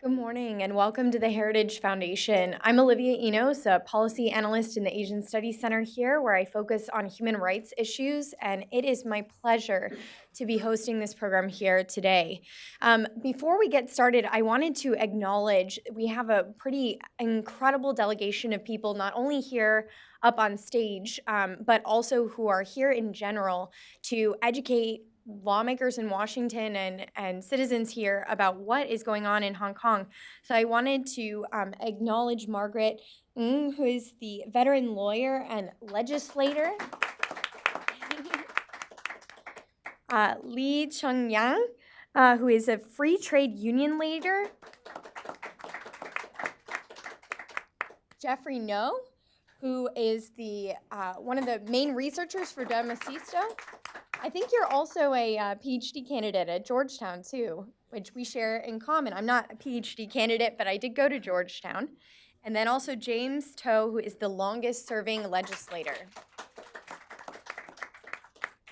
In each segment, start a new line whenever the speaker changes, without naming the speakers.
Good morning and welcome to the Heritage Foundation. I'm Olivia Enos, a policy analyst in the Asian Studies Center here, where I focus on human rights issues, and it is my pleasure to be hosting this program here today. Before we get started, I wanted to acknowledge we have a pretty incredible delegation of people, not only here up on stage, but also who are here in general to educate lawmakers in Washington and citizens here about what is going on in Hong Kong. So I wanted to acknowledge Margaret Ng, who is the veteran lawyer and legislator, Li Chengyang, who is a free trade union leader, Jeffrey No, who is the one of the main researchers for Dempsey, Stowe. I think you're also a PhD candidate at Georgetown, too, which we share in common. I'm not a PhD candidate, but I did go to Georgetown. And then also James Stowe, who is the longest-serving legislator.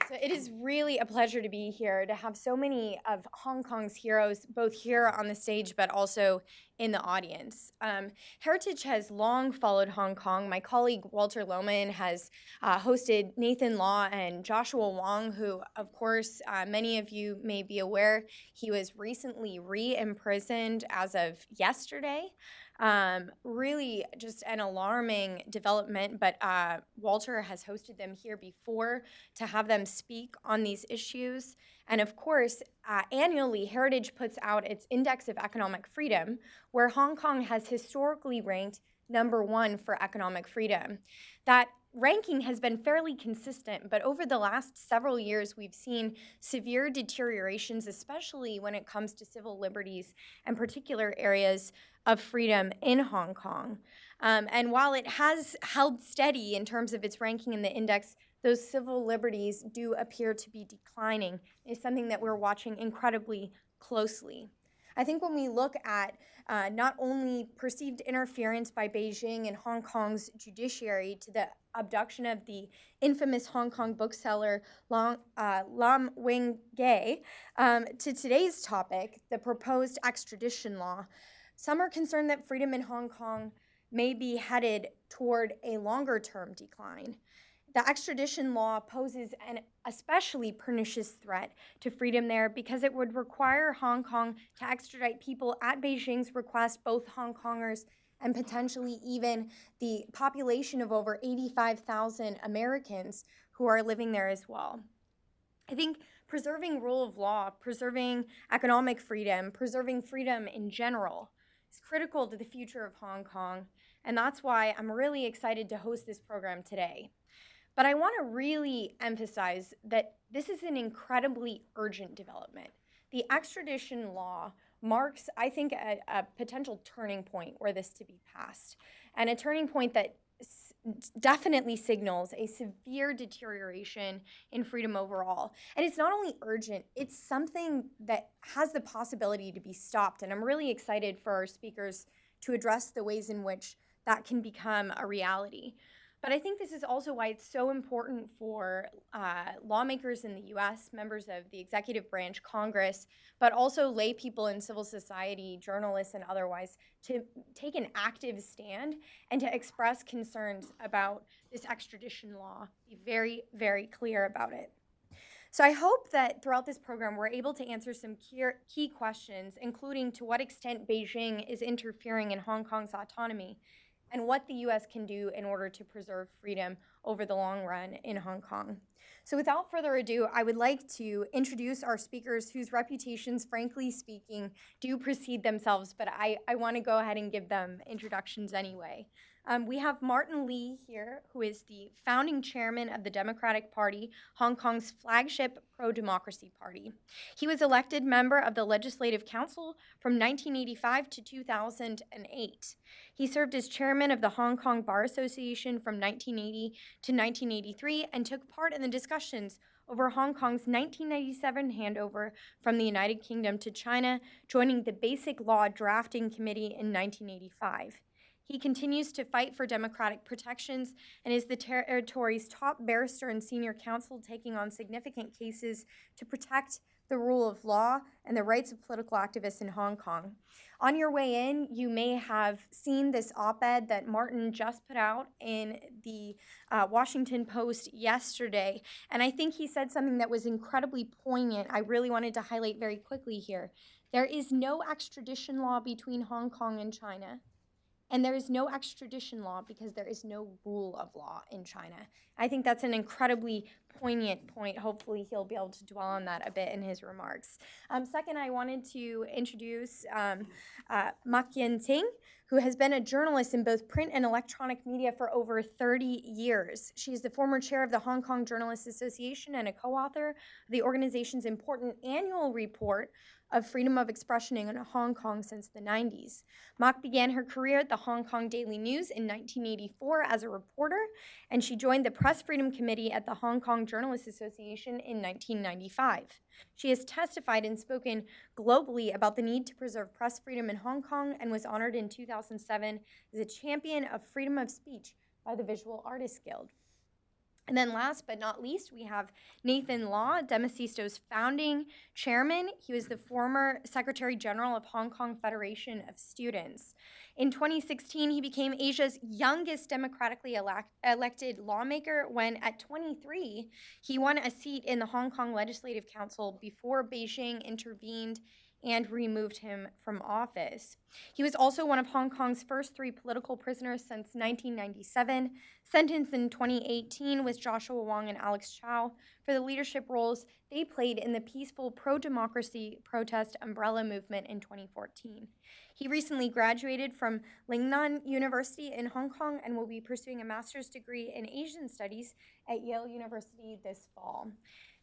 So it is really a pleasure to be here, to have so many of Hong Kong's heroes, both here on the stage, but also in the audience. Heritage has long followed Hong Kong. My colleague Walter Lohman has hosted Nathan Law and Joshua Wong, who, of course, many of you may be aware, he was recently re-imprisoned as of yesterday. Really just an alarming development, but Walter has hosted them here before to have them speak on these issues. And of course, annually, Heritage puts out its Index of Economic Freedom, where Hong Kong has historically ranked #1 for economic freedom. That ranking has been fairly consistent, but over the last several years, we've seen severe deteriorations, especially when it comes to civil liberties and particular areas of freedom in Hong Kong. And while it has held steady in terms of its ranking in the index, those civil liberties do appear to be declining. It's something that we're watching incredibly closely. I think when we look at not only perceived interference by Beijing and Hong Kong's judiciary to the abduction of the infamous Hong Kong bookseller Lam Wing-gay, to today's topic, the proposed extradition law, some are concerned that freedom in Hong Kong may be headed toward a longer-term decline. The extradition law poses an especially pernicious threat to freedom there because it would require Hong Kong to extradite people at Beijing's request, both Hong Kongers and potentially even the population of over 85,000 Americans who are living there as well. I think preserving rule of law, preserving economic freedom, preserving freedom in general is critical to the future of Hong Kong, and that's why I'm really excited to host this program today. But I want to really emphasize that this is an incredibly urgent development. The extradition law marks, I think, a potential turning point were this to be passed, and a turning point that definitely signals a severe deterioration in freedom overall. And it's not only urgent, it's something that has the possibility to be stopped. And I'm really excited for our speakers to address the ways in which that can become a reality. But I think this is also why it's so important for lawmakers in the US, members of the executive branch, Congress, but also lay people in civil society, journalists and otherwise, to take an active stand and to express concerns about this extradition law, be very, very clear about it. So I hope that throughout this program, we're able to answer some key questions, including to what extent Beijing is interfering in Hong Kong's autonomy, and what the US can do in order to preserve freedom over the long run in Hong Kong. So without further ado, I would like to introduce our speakers whose reputations, frankly speaking, do precede themselves, but I want to go ahead and give them introductions anyway. We have Martin Lee here, who is the founding chairman of the Democratic Party, Hong Kong's flagship pro-democracy party. He was elected member of the Legislative Council from 1985 to 2008. He served as chairman of the Hong Kong Bar Association from 1980 to 1983 and took part in the discussions over Hong Kong's 1997 handover from the United Kingdom to China, joining the Basic Law Drafting Committee in 1985. He continues to fight for democratic protections and is the territory's top barrister and senior counsel, taking on significant cases to protect the the rule of law, and the rights of political activists in Hong Kong. On your way in, you may have seen this op-ed that Martin just put out in the Washington Post yesterday, and I think he said something that was incredibly poignant. I really wanted to highlight very quickly here. There is no extradition law between Hong Kong and China. And there is no extradition law because there is no rule of law in China. I think that's an incredibly poignant point. Hopefully he'll be able to dwell on that a bit in his remarks. Second, I wanted to introduce Mak Yen-ting, who has been a journalist in both print and electronic media for over 30 years. She is the former chair of the Hong Kong Journalists Association and a co-author of the organization's important annual report of freedom of expression in Hong Kong since the 90s. Mak began her career at the Hong Kong Daily News in 1984 as a reporter, and she joined the Press Freedom Committee at the Hong Kong Journalists Association in 1995. She has testified and spoken globally about the need to preserve press freedom in Hong Kong and was honored in 2007 as a champion of freedom of speech by the Visual Artists Guild. And then last but not least, we have Nathan Law, Dempsey Stowe's founding chairman. He was the former Secretary General of Hong Kong Federation of Students. In 2016, he became Asia's youngest democratically elected lawmaker when, at 23, he won a seat in the Hong Kong Legislative Council before Beijing intervened and removed him from office. He was also one of Hong Kong's first 3 political prisoners since 1997, sentenced in 2018 with Joshua Wong and Alex Chow for the leadership roles they played in the peaceful pro-democracy protest umbrella movement in 2014. He recently graduated from Lingnan University in Hong Kong and will be pursuing a master's degree in Asian Studies at Yale University this fall.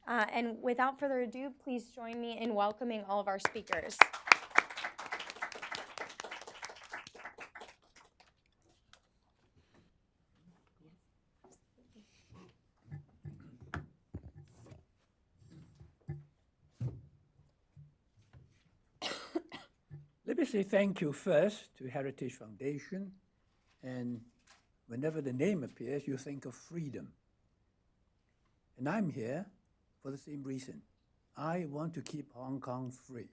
And without further ado, please join me in welcoming all of our speakers.
Let me say thank you first to Heritage Foundation, and whenever the name appears, you think of freedom. And I'm here for the same reason. I want to keep Hong Kong free.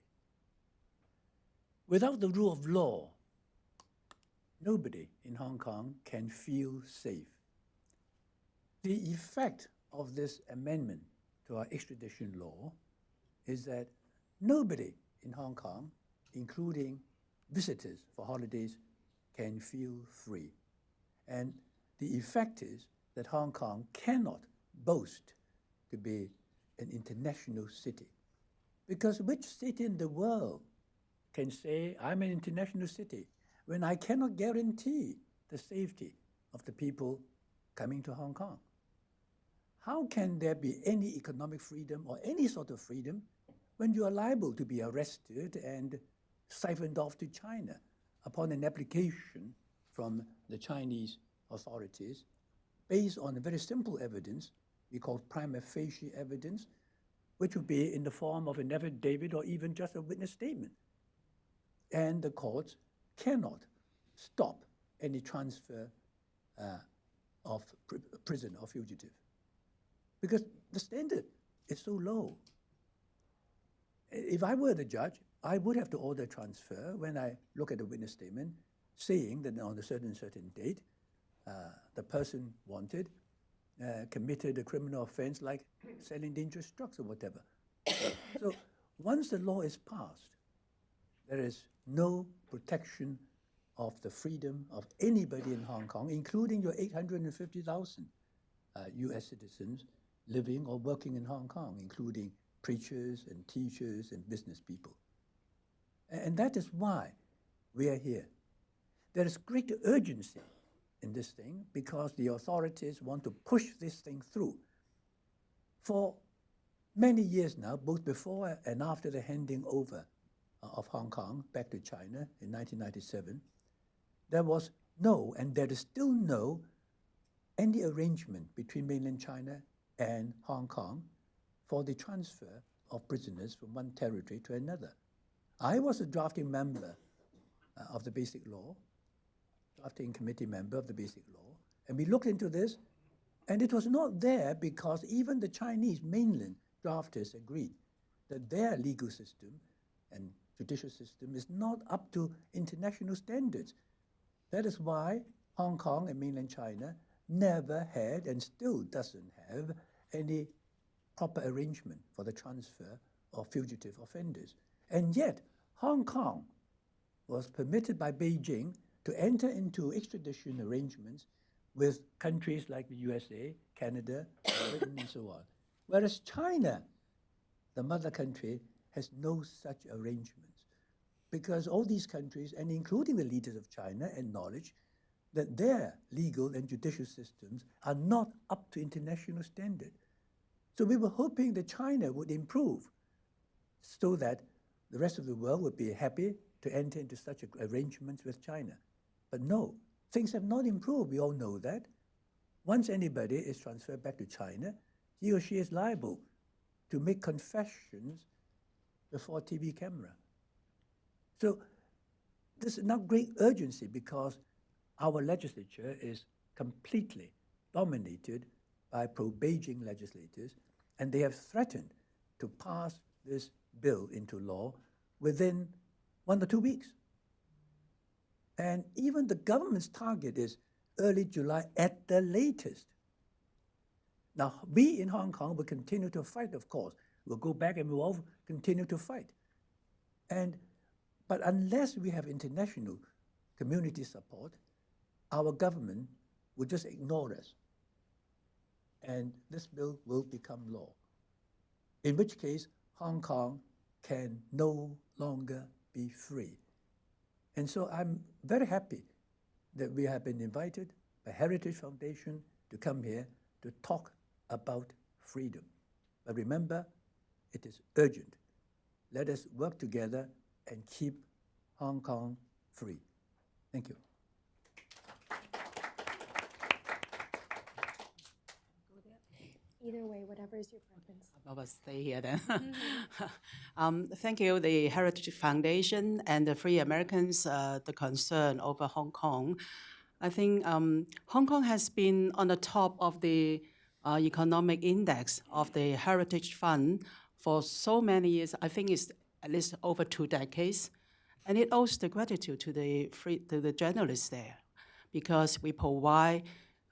Without the rule of law, nobody in Hong Kong can feel safe. The effect of this amendment to our extradition law is that nobody in Hong Kong, including visitors for holidays, can feel free. And the effect is that Hong Kong cannot boast to be an international city. Because which city in the world can say, I'm an international city, when I cannot guarantee the safety of the people coming to Hong Kong? How can there be any economic freedom or any sort of freedom when you are liable to be arrested and siphoned off to China upon an application from the Chinese authorities based on a very simple evidence we call prima facie evidence, which would be in the form of an affidavit or even just a witness statement. And the courts cannot stop any transfer of prisoner or fugitive because the standard is so low. If I were the judge, I would have to order transfer when I look at the witness statement saying that on a certain date, the person wanted committed a criminal offense like selling dangerous drugs or whatever. So once the law is passed, there is no protection of the freedom of anybody in Hong Kong, including your 850,000 US citizens living or working in Hong Kong, including preachers and teachers and business people. And that is why we are here. There is great urgency in this thing because the authorities want to push this thing through. For many years now, both before and after the handing over of Hong Kong back to China in 1997, there was no, and there is still no, any arrangement between mainland China and Hong Kong for the transfer of prisoners from one territory to another. I was a drafting member of the Basic Law, drafting committee member of the Basic Law, and we looked into this, and it was not there because even the Chinese mainland drafters agreed that their legal system and judicial system is not up to international standards. That is why Hong Kong and mainland China never had and still doesn't have any proper arrangement for the transfer of fugitive offenders. And yet, Hong Kong was permitted by Beijing to enter into extradition arrangements with countries like the USA, Canada, Britain, and so on. Whereas China, the mother country, has no such arrangements, because all these countries, and including the leaders of China, acknowledge that their legal and judicial systems are not up to international standard. So we were hoping that China would improve so that the rest of the world would be happy to enter into such arrangements with China. But no, things have not improved. We all know that. Once anybody is transferred back to China, he or she is liable to make confessions before a TV camera. So this is now great urgency because our legislature is completely dominated by pro-Beijing legislators, and they have threatened to pass this bill into law within 1 or 2 weeks. And even the government's target is early July at the latest. Now, we in Hong Kong will continue to fight, of course. We'll go back and we'll all continue to fight. But unless we have international community support, our government will just ignore us. And this bill will become law, in which case Hong Kong can no longer be free. And so I'm very happy that we have been invited by Heritage Foundation to come here to talk about freedom. But remember, it is urgent. Let us work together and keep Hong Kong free. Thank you.
Either way, whatever is your preference.
I will stay here then. Thank you, the Heritage Foundation and the Free Americans, the concern over Hong Kong. I think Hong Kong has been on the top of the economic index of the Heritage Fund for so many years. I think it's at least over 2 decades. And it owes the gratitude to the journalists there, because we provide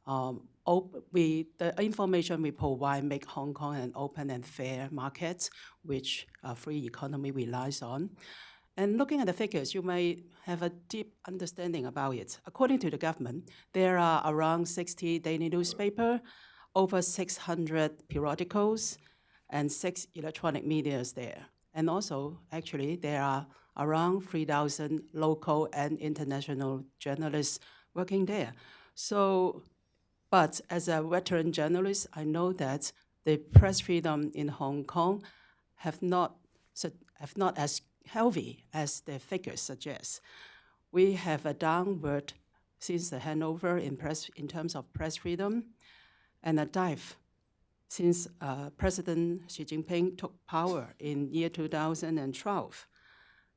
the information we provide make Hong Kong an open and fair market, which a free economy relies on. And looking at the figures, you may have a deep understanding about it. According to the government, there are around 60 daily newspapers, over 600 periodicals, and 6 electronic medias there. And also, actually, there are around 3,000 local and international journalists working there. So, but as a veteran journalist, I know that the press freedom in Hong Kong have not as healthy as the figures suggest. We have a downward since the handover in terms of press freedom, and a dive since President Xi Jinping took power in year 2012.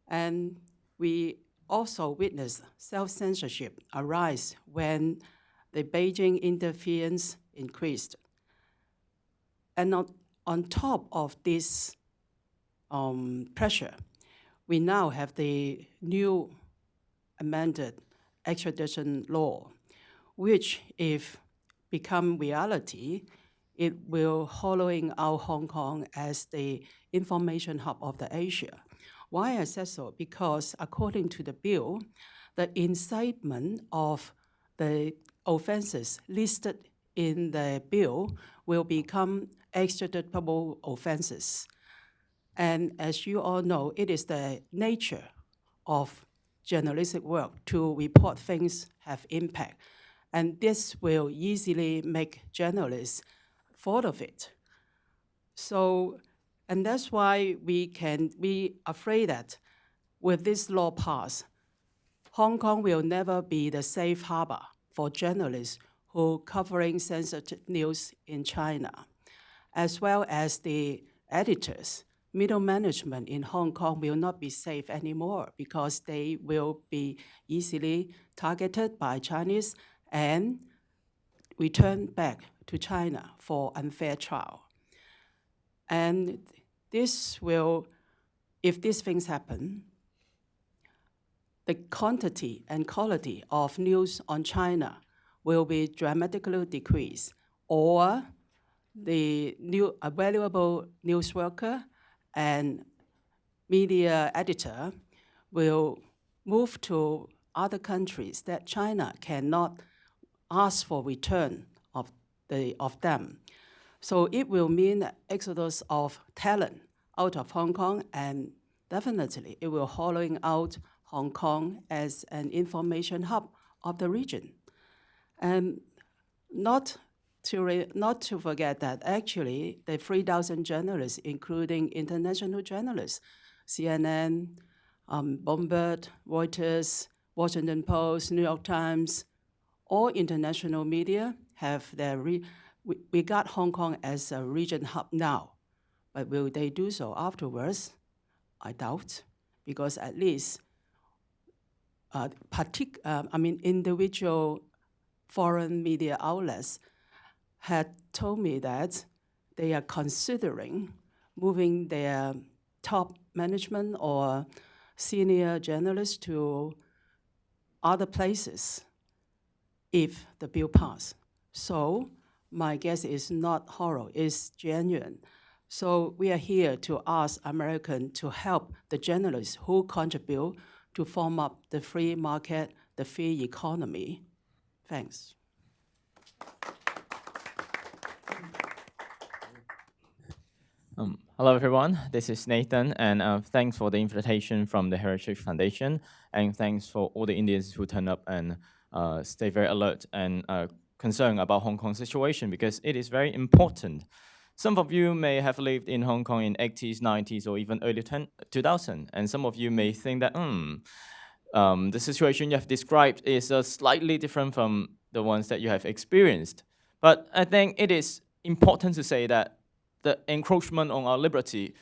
And we also witnessed self-censorship arise when the Beijing interference increased. And on top of this pressure, we now have the new amended extradition law, which, if become reality, it will hollowing out Hong Kong as the information hub of the Asia. Why I said so? Because according to the bill, the incitement of the offenses listed in the bill will become extraditable offenses. And as you all know, it is the nature of journalistic work to report things have impact. And this will easily make journalists fall of it. So, and that's why we can be afraid that with this law passed, Hong Kong will never be the safe harbor for journalists who covering sensitive news in China, as well as the editors. Middle management in Hong Kong will not be safe anymore because they will be easily targeted by Chinese and returned back to China for unfair trial. And this will, if these things happen, the quantity and quality of news on China will be dramatically decreased, or the valuable news worker and media editor will move to other countries that China cannot ask for return of them. So it will mean an exodus of talent out of Hong Kong, and definitely it will hollowing out Hong Kong as an information hub of the region. And not to forget that actually the 3,000 journalists, including international journalists, CNN, Bloomberg, Reuters, Washington Post, New York Times, all international media have regard Hong Kong as a region hub now. But will they do so afterwards? I doubt, because at least individual foreign media outlets had told me that they are considering moving their top management or senior journalists to other places if the bill passes. So my guess is not horror, it's genuine. So we are here to ask Americans to help the journalists who contribute to form up the free market, the free economy. Thanks.
Hello, everyone. This is Nathan, and thanks for the invitation from the Heritage Foundation, and thanks for all the Indians who turn up and stay very alert and concerned about Hong Kong's situation, because it is very important. Some of you may have lived in Hong Kong in 80s, 90s, or even early 2000, and some of you may think that the situation you have described is slightly different from the ones that you have experienced. But I think it is important to say that the encroachment on our liberty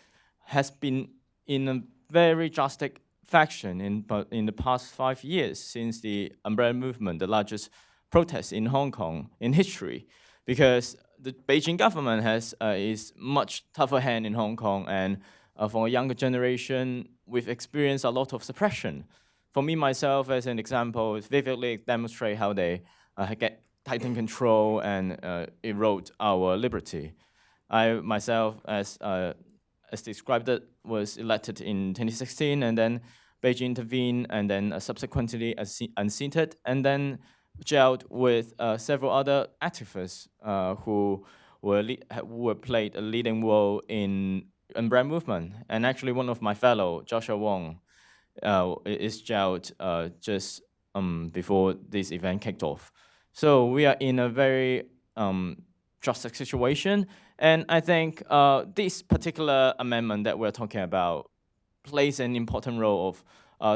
has been in a very drastic fashion in the past 5 years since the Umbrella Movement, the largest protest in Hong Kong in history, because the Beijing government is much tougher hand in Hong Kong, and for a younger generation, we've experienced a lot of suppression. For me, myself, as an example, it vividly demonstrate how they get tighten control and erode our liberty. I myself, as described it, was elected in 2016, and then Beijing intervened, and then subsequently unseated, and then jailed with several other activists who played a leading role in Umbrella Movement. And actually, one of my fellow, Joshua Wong, is jailed just before this event kicked off. So we are in a very drastic situation. And I think this particular amendment that we're talking about plays an important role of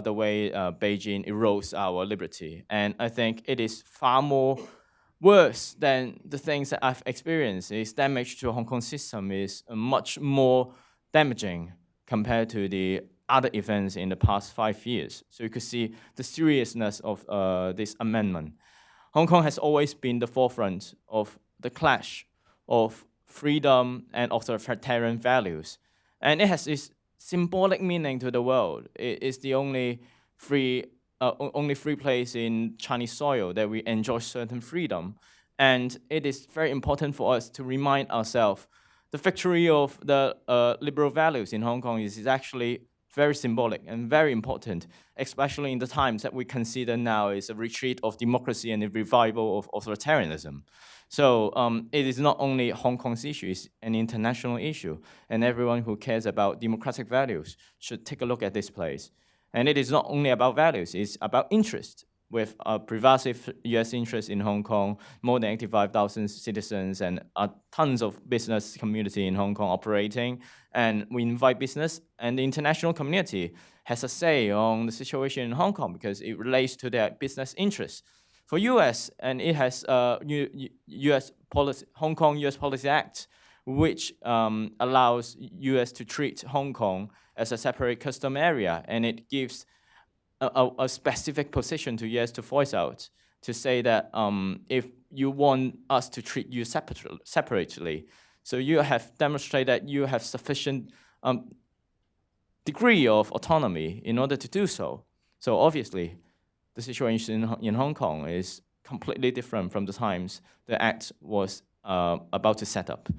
the way Beijing erodes our liberty. And I think it is far more worse than the things that I've experienced. Its damage to the Hong Kong system is much more damaging compared to the other events in the past 5 years. So you could see the seriousness of this amendment. Hong Kong has always been the forefront of the clash of freedom and authoritarian values. And it has this symbolic meaning to the world. It is the only free place in Chinese soil that we enjoy certain freedom. And it is very important for us to remind ourselves the victory of the liberal values in Hong Kong is actually very symbolic and very important, especially in the times that we consider now is a retreat of democracy and a revival of authoritarianism. So it is not only Hong Kong's issue, it's an international issue, and everyone who cares about democratic values should take a look at this place. And it is not only about values, it's about interest. With a pervasive US interest in Hong Kong, more than 85,000 citizens and tons of business community in Hong Kong operating, and we invite business, and the international community has a say on the situation in Hong Kong because it relates to their business interests. For US, and it has US policy, Hong Kong US Policy Act, which allows US to treat Hong Kong as a separate custom area, and it gives a specific position to US to voice out, to say that if you want us to treat you separately, so you have demonstrated that you have sufficient degree of autonomy in order to do so. So obviously, the situation in Hong Kong is completely different from the times the act was about to set up.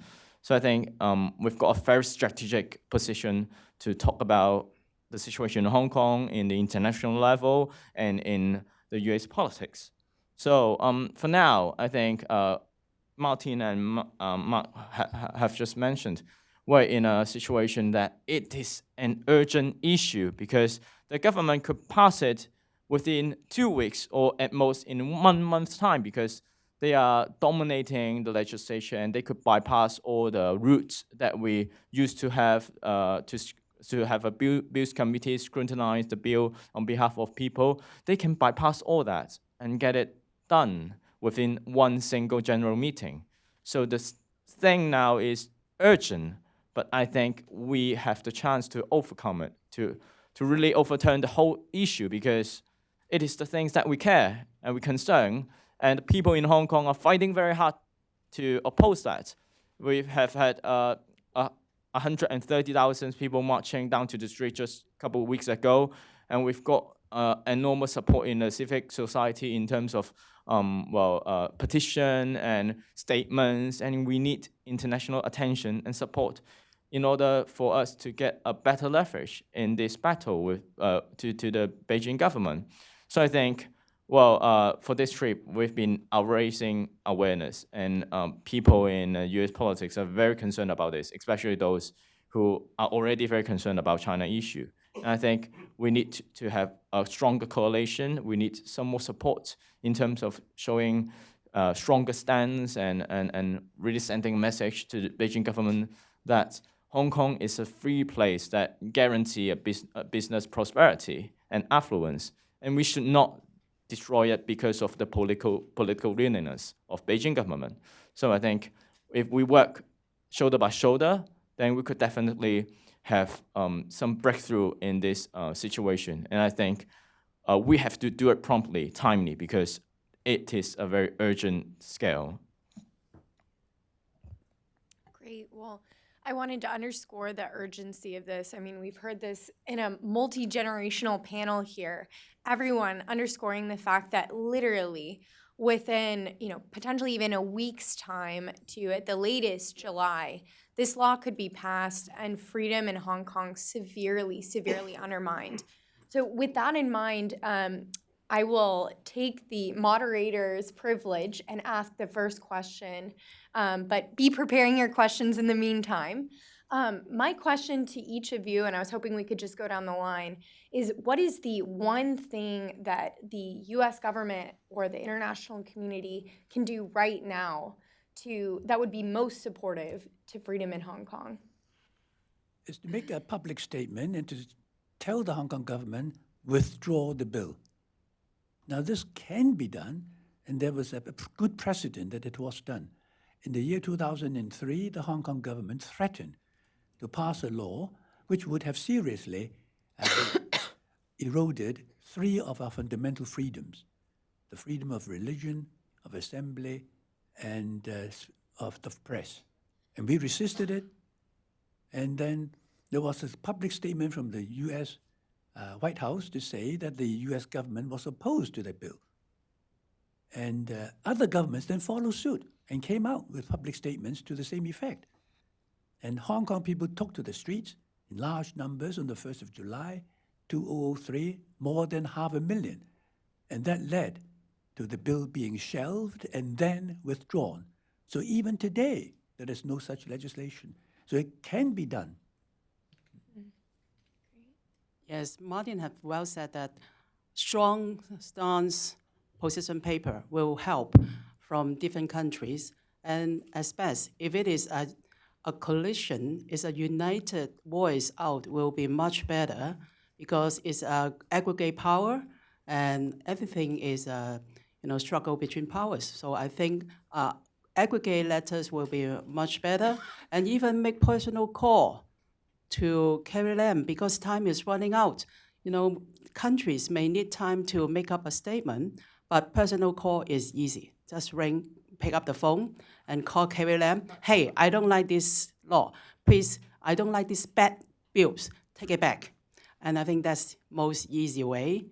So I think we've got a very strategic position to talk about the situation in Hong Kong in the international level and in the US politics. So for now, I think Martin and Mark have just mentioned, we're in a situation that it is an urgent issue because the government could pass it within 2 weeks or at most in 1 month's time because they are dominating the legislation. They could bypass all the routes that we used to have to have a bills committee scrutinize the bill on behalf of people. They can bypass all that and get it done within one single general meeting. So the thing now is urgent, but I think we have the chance to overcome it, to really overturn the whole issue because it is the things that we care and we concern. And the people in Hong Kong are fighting very hard to oppose that. We have had 130,000 people marching down to the street just a couple of weeks ago, and we've got enormous support in the civic society in terms of petition and statements, and we need international attention and support in order for us to get a better leverage in this battle with to the Beijing government. So I think, for this trip, we've been raising awareness, and people in US politics are very concerned about this, especially those who are already very concerned about China issue. And I think we need to have a stronger coalition. We need some more support in terms of showing stronger stance and really sending a message to the Beijing government that Hong Kong is a free place that guarantee a business prosperity and affluence, and we should not destroy it because of the political willingness of Beijing government. So I think if we work shoulder by shoulder, then we could definitely have some breakthrough in this situation. And I think we have to do it promptly, timely, because it is a very urgent scale.
Great. Well, I wanted to underscore the urgency of this. I mean, we've heard this in a multi-generational panel here. Everyone underscoring the fact that literally within, potentially even a week's time to at the latest July, this law could be passed and freedom in Hong Kong severely, severely undermined. So with that in mind, I will take the moderator's privilege and ask the first question, but be preparing your questions in the meantime. My question to each of you, and I was hoping we could just go down the line, is what is the one thing that the US government or the international community can do right now that would be most supportive to freedom in Hong Kong?
Is to make a public statement and to tell the Hong Kong government, withdraw the bill. Now, this can be done, and there was a good precedent that it was done. In the year 2003, the Hong Kong government threatened to pass a law which would have seriously eroded 3 of our fundamental freedoms: the freedom of religion, of assembly, and of the press. And we resisted it, and then there was a public statement from the U.S. White House to say that the U.S. government was opposed to that bill. And other governments then followed suit and came out with public statements to the same effect. And Hong Kong people took to the streets in large numbers on the 1st of July, 2003, more than 500,000. And that led to the bill being shelved and then withdrawn. So even today, there is no such legislation. So it can be done.
Yes, Martin have well said that strong stance position paper will help from different countries. And as best, if it is a coalition, is a united voice out will be much better because it's aggregate power and everything is struggle between powers. So I think aggregate letters will be much better and even make personal call to Carrie Lam because time is running out. Countries may need time to make up a statement, but personal call is easy. Just pick up the phone and call Carrie Lam. Hey, I don't like this law. Please, I don't like this bad bills, take it back. And I think that's most easy way.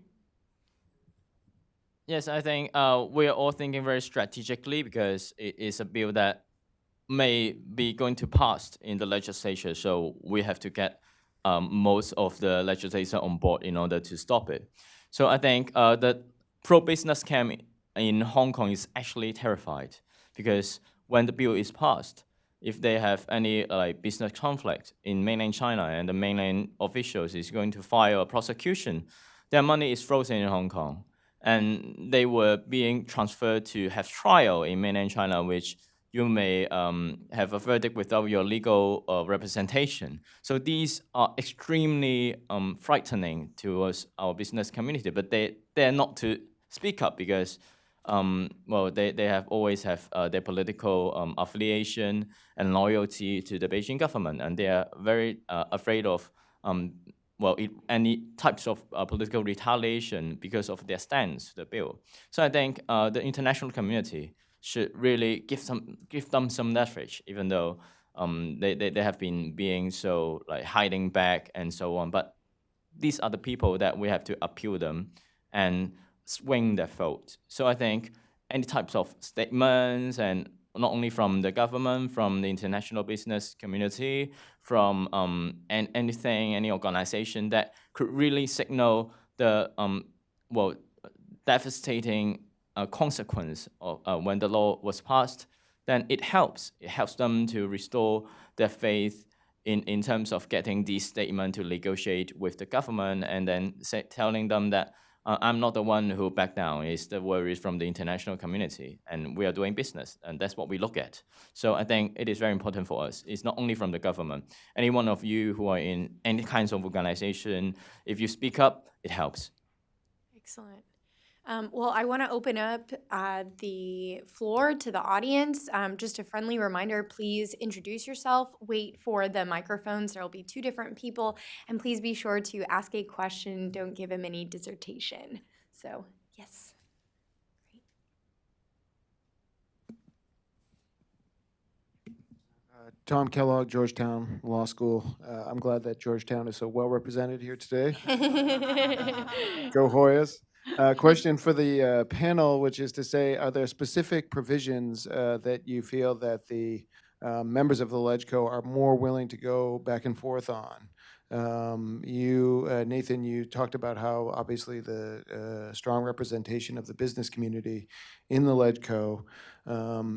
Yes, I think we are all thinking very strategically because it is a bill that may be going to pass in the legislature. So we have to get most of the legislature on board in order to stop it. So I think the pro-business camp in Hong Kong is actually terrified because when the bill is passed, if they have any business conflict in mainland China and the mainland officials is going to file a prosecution, their money is frozen in Hong Kong. And they were being transferred to have trial in mainland China, which you may have a verdict without your legal representation. So these are extremely frightening towards our business community, but they're not to speak up because they have always have their political affiliation and loyalty to the Beijing government, and they are very afraid of any types of political retaliation because of their stance to the bill. So I think the international community should really give them some leverage, even though they have been being so hiding back and so on. But these are the people that we have to appeal them and swing their vote. So I think any types of statements, and not only from the government, from the international business community, from any organization that could really signal the devastating consequence of when the law was passed, then it helps. It helps them to restore their faith in terms of getting these statements to negotiate with the government, and then telling them that I'm not the one who backed down. It's the worries from the international community, and we are doing business, and that's what we look at. So I think it is very important for us. It's not only from the government. Any one of you who are in any kinds of organization, if you speak up, it helps.
Excellent. Well, I want to open up the floor to the audience. Just a friendly reminder, please introduce yourself, wait for the microphones. There will be 2 different people, and please be sure to ask a question. Don't give a mini dissertation. So, yes.
Tom Kellogg, Georgetown Law School. I'm glad that Georgetown is so well represented here today. Go Hoyas. Question for the panel, which is to say, are there specific provisions that you feel that the members of the LegCo are more willing to go back and forth on? Nathan, you talked about how obviously the strong representation of the business community in the LegCo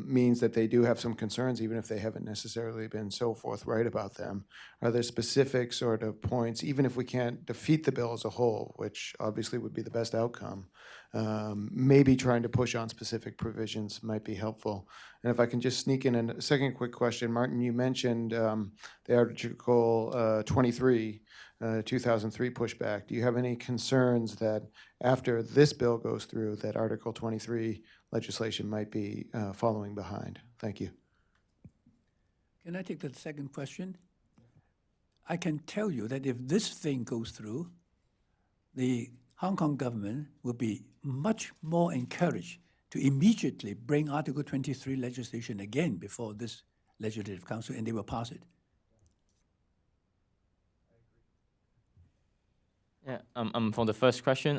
means that they do have some concerns, even if they haven't necessarily been so forthright about them. Are there specific sort of points, even if we can't defeat the bill as a whole, which obviously would be the best outcome, maybe trying to push on specific provisions might be helpful? And if I can just sneak in a second quick question, Martin, you mentioned the Article 23, 2003 pushback. Do you have any concerns that after this bill goes through, that Article 23 legislation might be following behind? Thank you.
Can I take the second question? I can tell you that if this thing goes through, the Hong Kong government will be much more encouraged to immediately bring Article 23 legislation again before this Legislative Council, and they will pass it.
Yeah. For the first question,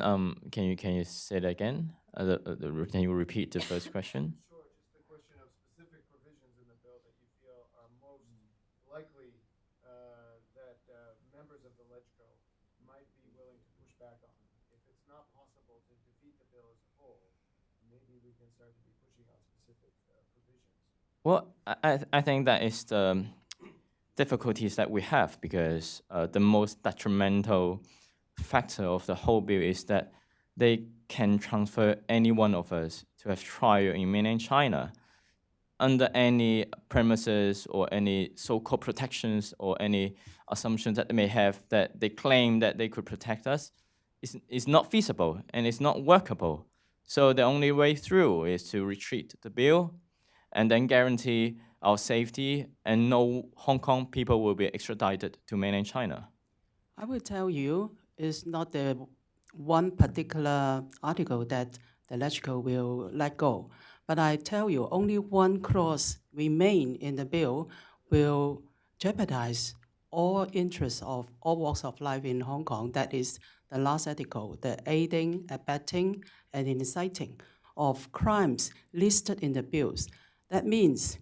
can you say that again? Can you repeat the first question?
Sure. Just the question of specific provisions in the bill that you feel are most likely that members of the LegCo might be willing to push back on. If it's not possible to defeat the bill as a whole, maybe we can start to be pushing on specific provisions.
Well, I think that is the difficulties that we have, because the most detrimental factor of the whole bill is that they can transfer any one of us to have trial in mainland China under any premises or any so-called protections or any assumptions that they may have that they claim that they could protect us is not feasible and it's not workable. So the only way through is to retreat the bill and then guarantee our safety, and no Hong Kong people will be extradited to mainland China.
I will tell you, it's not the one particular article that the LegCo will let go. But I tell you, only one clause remain in the bill will jeopardize all interests of all walks of life in Hong Kong. That is the last article, the aiding, abetting, and inciting of crimes listed in the bills. That means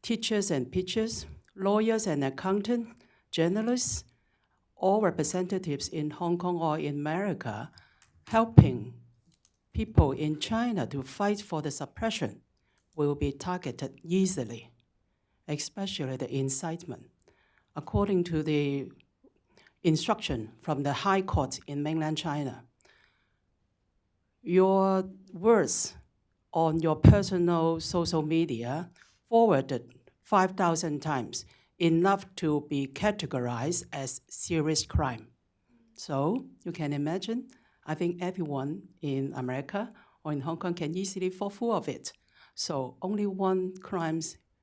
teachers and pitchers, lawyers and accountants, journalists, all representatives in Hong Kong or in America helping people in China to fight for the suppression will be targeted easily, especially the incitement. According to the instruction from the High Court in mainland China, your words on your personal social media forwarded 5,000 times, enough to be categorized as serious crime. So you can imagine, I think everyone in America or in Hong Kong can easily fall full of it. So only one crime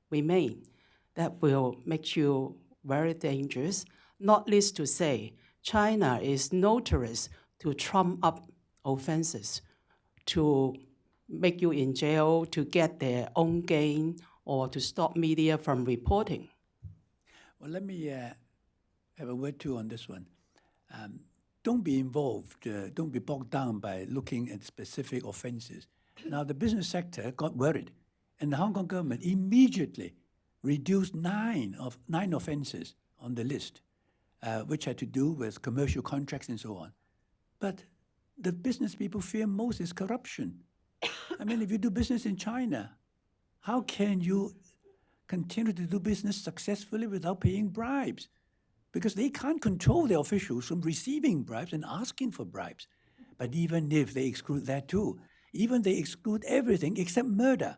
remains that will make you very dangerous, not least to say China is notorious to trump up offenses, to make you in jail, to get their own gain, or to stop media from reporting.
Well, let me have a word too on this one. Don't be involved, don't be bogged down by looking at specific offenses. Now, the business sector got worried, and the Hong Kong government immediately reduced nine offenses on the list, which had to do with commercial contracts and so on. But the business people fear most is corruption. I mean, if you do business in China, how can you continue to do business successfully without paying bribes? Because they can't control their officials from receiving bribes and asking for bribes. But even if they exclude that too, even they exclude everything except murder,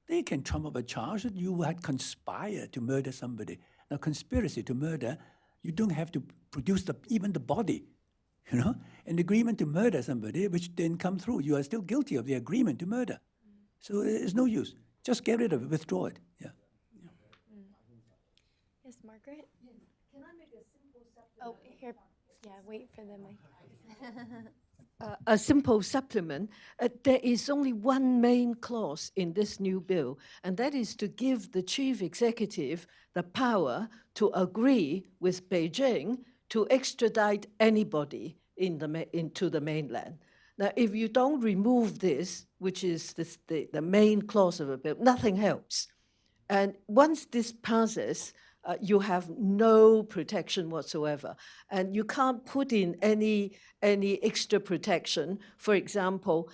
they can trump up a charge that you had conspired to murder somebody. Now, conspiracy to murder, you don't have to produce even the body, you know, an agreement to murder somebody, which didn't come through. You are still guilty of the agreement to murder. So it's no use. Just get rid of it, withdraw it. Yeah.
Yes, Margaret? Can I make a simple supplement? Oh, here. Yeah, wait for the mic.
A simple supplement. There is only one main clause in this new bill, and that is to give the chief executive the power to agree with Beijing to extradite anybody into the mainland. Now, if you don't remove this, which is the main clause of the bill, nothing helps. And once this passes, you have no protection whatsoever. And you can't put in any extra protection. For example,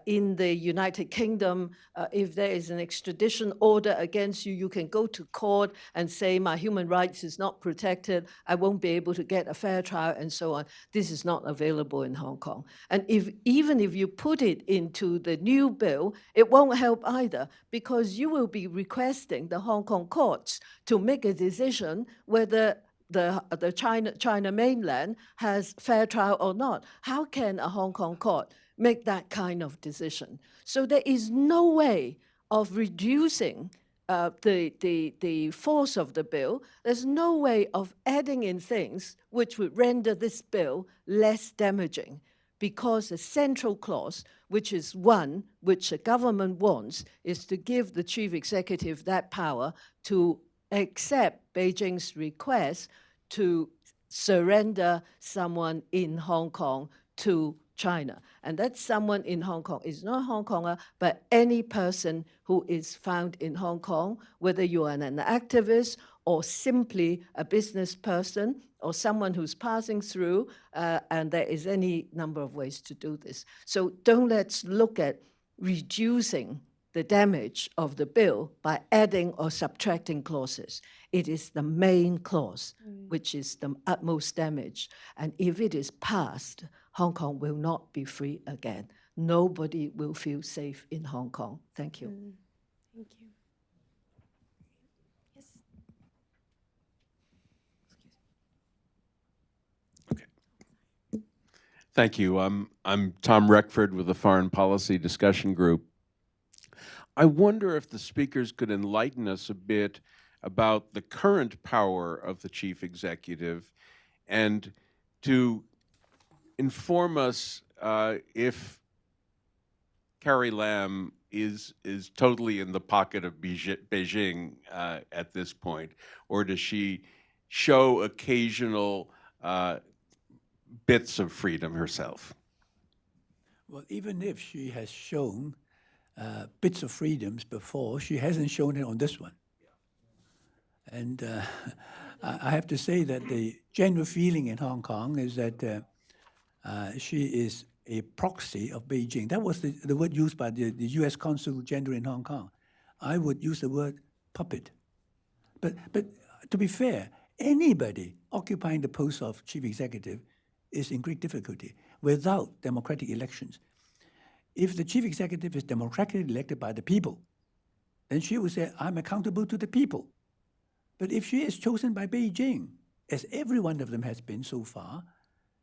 in the United Kingdom, if there is an extradition order against you, you can go to court and say, my human rights is not protected, I won't be able to get a fair trial, and so on. This is not available in Hong Kong. And even if you put it into the new bill, it won't help either, because you will be requesting the Hong Kong courts to make a decision whether the China mainland has fair trial or not. How can a Hong Kong court make that kind of decision? So there is no way of reducing the force of the bill. There's no way of adding in things which would render this bill less damaging, because the central clause, which is one which the government wants, is to give the chief executive that power to accept Beijing's request to surrender someone in Hong Kong to China. And that someone in Hong Kong is not a Hong Konger, but any person who is found in Hong Kong, whether you are an activist or simply a business person or someone who's passing through, and there is any number of ways to do this. So don't let's look at reducing the damage of the bill by adding or subtracting clauses. It is the main clause which is the utmost damage. And if it is passed, Hong Kong will not be free again. Nobody will feel safe in Hong Kong. Thank you.
Thank you. Yes.
Thank you. I'm Tom Reckford with the Foreign Policy Discussion Group. I wonder if the speakers could enlighten us a bit about the current power of the chief executive, and to inform us if Carrie Lam is totally in the pocket of Beijing at this point, or does she show occasional bits of freedom herself?
Well, even if she has shown bits of freedoms before, she hasn't shown it on this one. And I have to say that the general feeling in Hong Kong is that she is a proxy of Beijing. That was the word used by the U.S. Consul General in Hong Kong. I would use the word puppet. But to be fair, anybody occupying the post of chief executive is in great difficulty without democratic elections. If the chief executive is democratically elected by the people, then she will say, I'm accountable to the people. But if she is chosen by Beijing, as every one of them has been so far,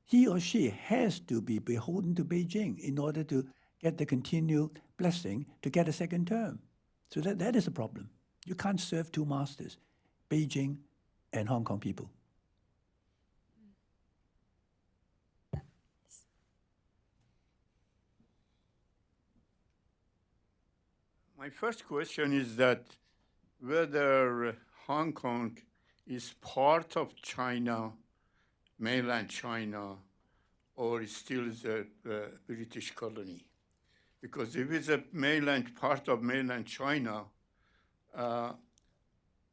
he or she has to be beholden to Beijing in order to get the continued blessing to get a second term. So that is a problem. You can't serve two masters, Beijing and Hong Kong people.
My first question is that whether Hong Kong is part of China, mainland China, or still is a British colony. Because if it's a part of mainland China,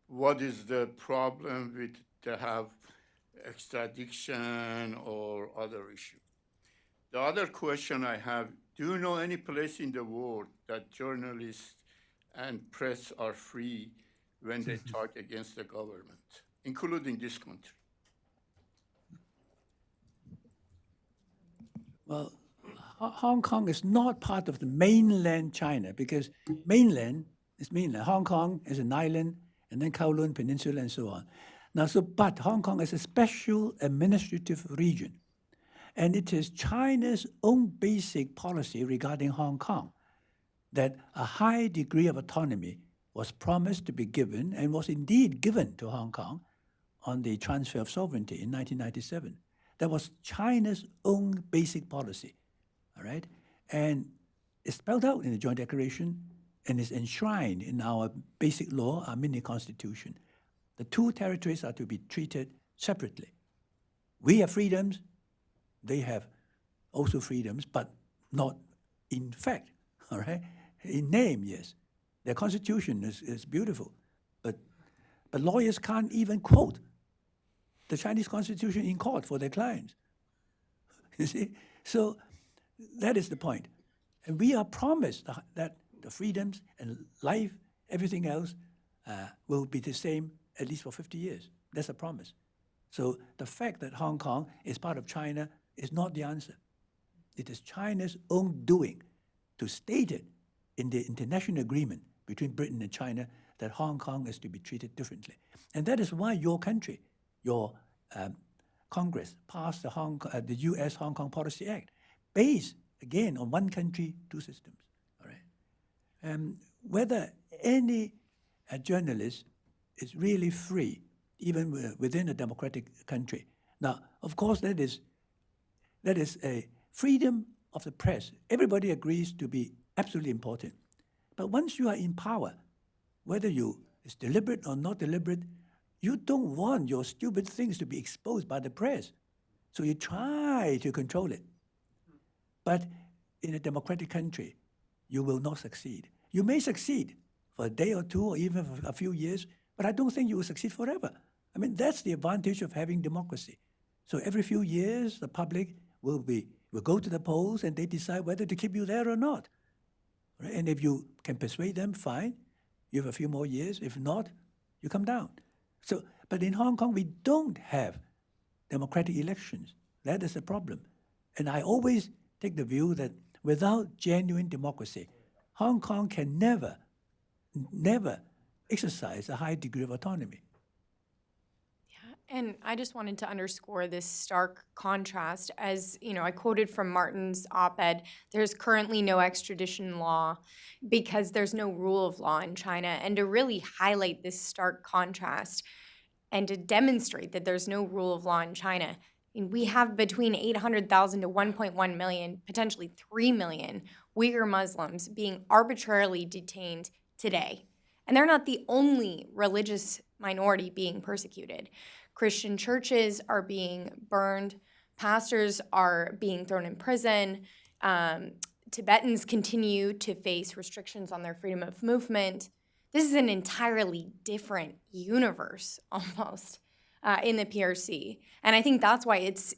what is the problem with to have extradition or other issue? The other question I have, do you know any place in the world that journalists and press are free when they talk against the government, including this country?
Well, Hong Kong is not part of the mainland China because mainland is mainland. Hong Kong is an island, and then Kowloon Peninsula and so on. Now, but Hong Kong is a special administrative region, and it is China's own basic policy regarding Hong Kong that a high degree of autonomy was promised to be given and was indeed given to Hong Kong on the transfer of sovereignty in 1997. That was China's own basic policy, all right? And it's spelled out in the Joint Declaration and is enshrined in our basic law, our mini constitution. The two territories are to be treated separately. We have freedoms, they have also freedoms, but not in fact, all right? In name, yes. Their constitution is beautiful, but lawyers can't even quote the Chinese constitution in court for their clients. You see? So that is the point. And we are promised that the freedoms and life, everything else, will be the same at least for 50 years. That's a promise. So the fact that Hong Kong is part of China is not the answer. It is China's own doing to state it in the international agreement between Britain and China that Hong Kong is to be treated differently. And that is why your country, your Congress passed the U.S. Hong Kong Policy Act, based, again, on one country, two systems. All right. Whether any journalist is really free, even within a democratic country. Now, of course, that is a freedom of the press. Everybody agrees to be absolutely important. But once you are in power, whether it's deliberate or not deliberate, you don't want your stupid things to be exposed by the press. So you try to control it. But in a democratic country, you will not succeed. You may succeed for a day or two or even for a few years, but I don't think you will succeed forever. I mean, that's the advantage of having democracy. So every few years, the public will go to the polls and they decide whether to keep you there or not. Right? And if you can persuade them, fine. You have a few more years. If not, you come down. So, but in Hong Kong, we don't have democratic elections. That is the problem. And I always take the view that without genuine democracy, Hong Kong can never exercise a high degree of autonomy.
And I just wanted to underscore this stark contrast. As you know, I quoted from Martin's op-ed, there's currently no extradition law because there's no rule of law in China. And to really highlight this stark contrast and to demonstrate that there's no rule of law in China, and we have between 800,000 to 1.1 million, potentially 3 million Uyghur Muslims being arbitrarily detained today. And they're not the only religious minority being persecuted. Christian churches are being burned, pastors are being thrown in prison, Tibetans continue to face restrictions on their freedom of movement. This is an entirely different universe almost in the PRC. And I think that's why it's,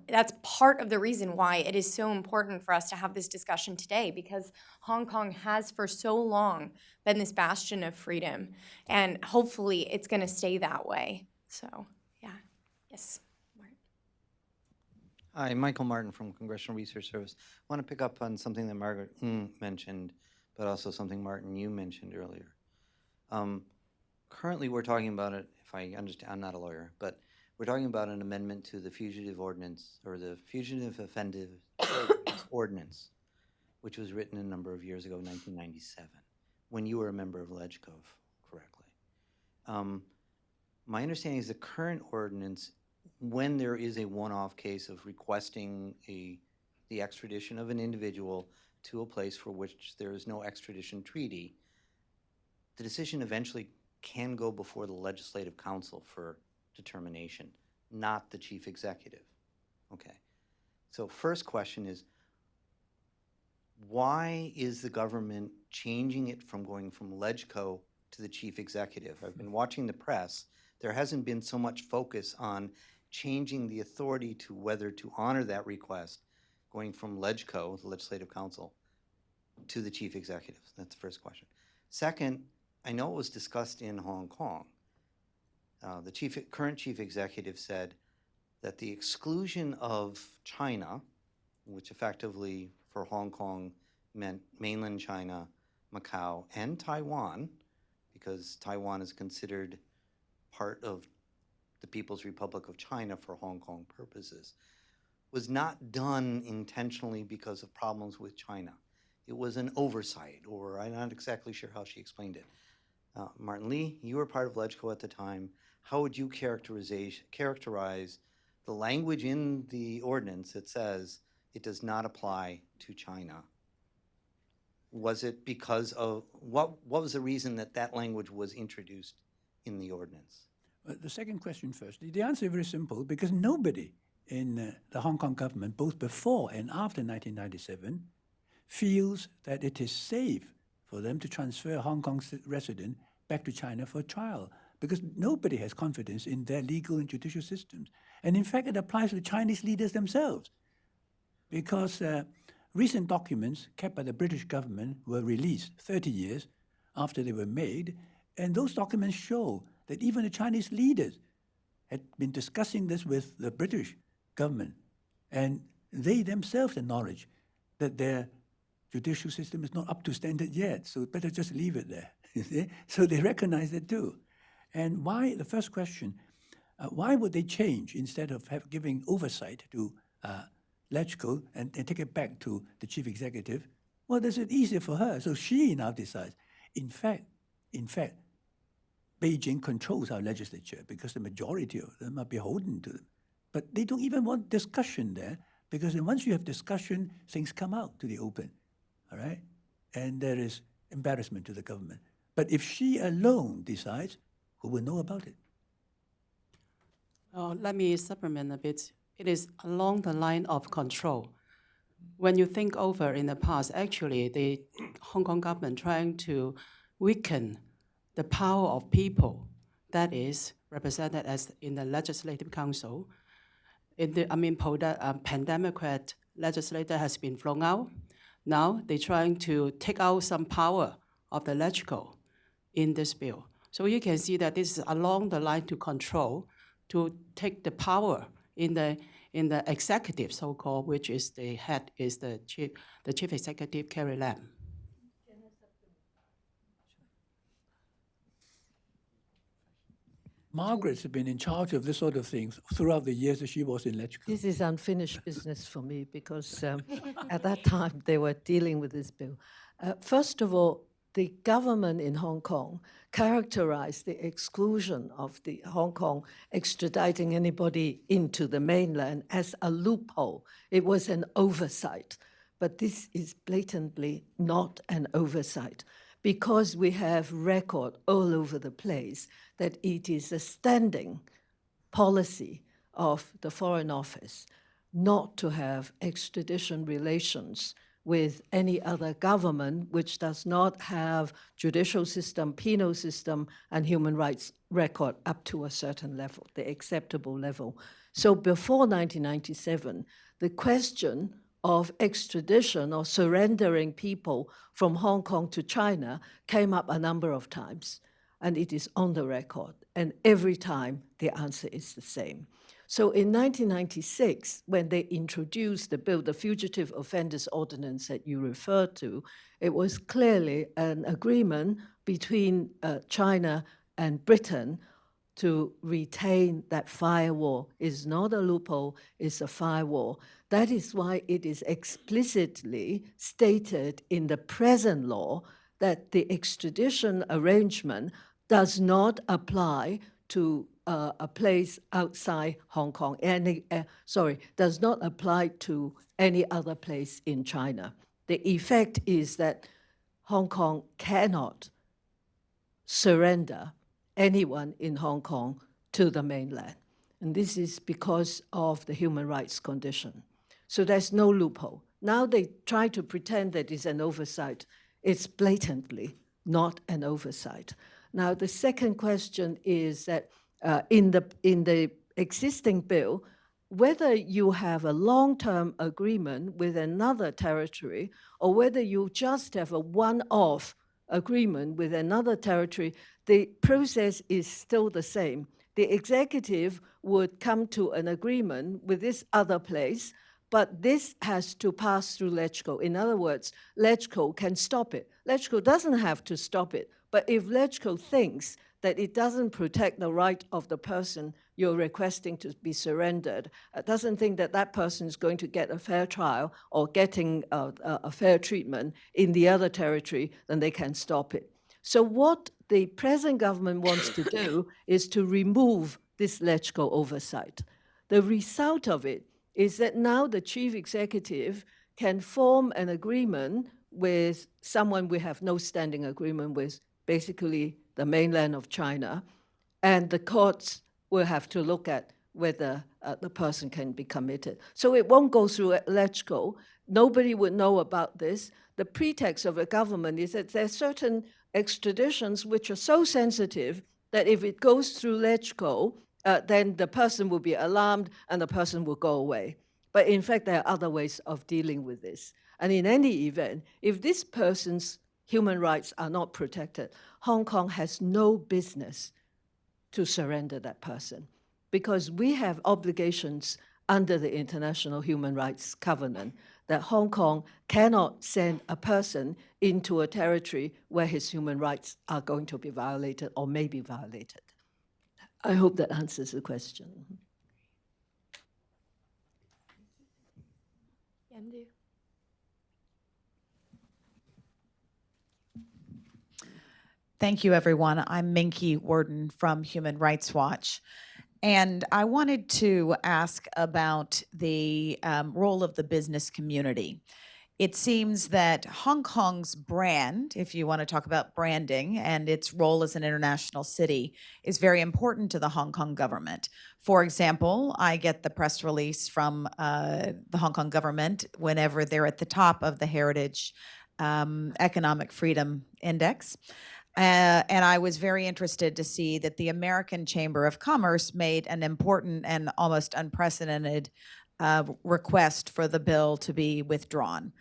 that's part of the reason why it is so important for us to have this discussion today, because Hong Kong has for so long been this bastion of freedom. And hopefully it's going to stay that way. So, yeah. Yes.
Hi, Michael Martin from Congressional Research Service. I want to pick up on something that Margaret mentioned, but also something, Martin, you mentioned earlier. Currently, we're talking about it, if I understand, I'm not a lawyer, but we're talking about an amendment to the Fugitive Ordinance, or the Fugitive Offender Ordinance, which was written a number of years ago, 1997, when you were a member of LegCo, correctly. My understanding is the current ordinance, when there is a one-off case of requesting the extradition of an individual to a place for which there is no extradition treaty, the decision eventually can go before the Legislative Council for determination, not the Chief Executive. Okay. So first question is, why is the government changing it from going from LegCo to the Chief Executive? I've been watching the press. There hasn't been so much focus on changing the authority to whether to honor that request, going from LegCo, the Legislative Council, to the Chief Executive. That's the first question. Second, I know it was discussed in Hong Kong. The current Chief Executive said that the exclusion of China, which effectively for Hong Kong meant mainland China, Macau, and Taiwan, because Taiwan is considered part of the People's Republic of China for Hong Kong purposes, was not done intentionally because of problems with China. It was an oversight, or I'm not exactly sure how she explained it. Martin Lee, you were part of LegCo at the time. How would you characterize the language in the ordinance that says it does not apply to China? Was it because of, what was the reason that that language was introduced in the ordinance?
The second question first. The answer is very simple, because nobody in the Hong Kong government, both before and after 1997, feels that it is safe for them to transfer Hong Kong's resident back to China for trial, because nobody has confidence in their legal and judicial systems. And in fact, it applies to the Chinese leaders themselves, because recent documents kept by the British government were released 30 years after they were made, and those documents show that even the Chinese leaders had been discussing this with the British government, and they themselves acknowledge that their judicial system is not up to standard yet, so better just leave it there. So they recognize it too. And why, the first question, why would they change instead of giving oversight to LegCo and take it back to the chief executive? Well, that's it easier for her, so she now decides. In fact, Beijing controls our legislature because the majority of them are beholden to them. But they don't even want discussion there, because then once you have discussion, things come out to the open, all right? And there is embarrassment to the government. But if she alone decides, who will know about it?
Let me supplement a bit. It is along the line of control. When you think over in the past, actually, the Hong Kong government trying to weaken the power of people that is represented as in the Legislative Council. In the, pan-Democrat legislator has been thrown out. Now they're trying to take out some power of the LegCo in this bill. So you can see that this is along the line to control, to take the power in the executive, so-called, which is the head, is the chief executive, Carrie Lam.
Margaret's been in charge of this sort of things throughout the years that she was in LegCo.
This is unfinished business for me, because at that time they were dealing with this bill. First of all, the government in Hong Kong characterized the exclusion of the Hong Kong extraditing anybody into the mainland as a loophole. It was an oversight, but this is blatantly not an oversight, because we have record all over the place that it is a standing policy of the Foreign Office not to have extradition relations with any other government which does not have judicial system, penal system, and human rights record up to a certain level, the acceptable level. So before 1997, the question of extradition or surrendering people from Hong Kong to China came up a number of times, and it is on the record. And every time the answer is the same. So in 1996, when they introduced the bill, the Fugitive Offenders Ordinance that you referred to, it was clearly an agreement between China and Britain to retain that firewall. It's not a loophole, it's a firewall. That is why it is explicitly stated in the present law that the extradition arrangement does not apply to a place outside Hong Kong, does not apply to any other place in China. The effect is that Hong Kong cannot surrender anyone in Hong Kong to the mainland. And this is because of the human rights condition. So there's no loophole. Now they try to pretend that it's an oversight. It's blatantly not an oversight. Now, the second question is that in the existing bill, whether you have a long-term agreement with another territory or whether you just have a one-off agreement with another territory, the process is still the same. The executive would come to an agreement with this other place, but this has to pass through LegCo. In other words, LegCo can stop it. LegCo doesn't have to stop it, but if LegCo thinks that it doesn't protect the right of the person you're requesting to be surrendered, doesn't think that that person is going to get a fair trial or getting a fair treatment in the other territory, then they can stop it. So what the present government wants to do is to remove this LegCo oversight. The result of it is that now the chief executive can form an agreement with someone we have no standing agreement with, basically the mainland of China, and the courts will have to look at whether the person can be committed. So it won't go through LegCo. Nobody would know about this. The pretext of a government is that there are certain extraditions which are so sensitive that if it goes through LegCo, then the person will be alarmed and the person will go away. But in fact, there are other ways of dealing with this. And in any event, if this person's human rights are not protected, Hong Kong has no business to surrender that person, because we have obligations under the International Human Rights Covenant that Hong Kong cannot send a person into a territory where his human rights are going to be violated or may be violated. I hope that answers the question.
Yendu.
Thank you, everyone. I'm Minky Worden from Human Rights Watch. And I wanted to ask about the role of the business community. It seems that Hong Kong's brand, if you want to talk about branding, and its role as an international city is very important to the Hong Kong government. For example, I get the press release from the Hong Kong government whenever they're at the top of the Heritage Economic Freedom Index. And I was very interested to see that the American Chamber of Commerce made an important and almost unprecedented request for the bill to be withdrawn.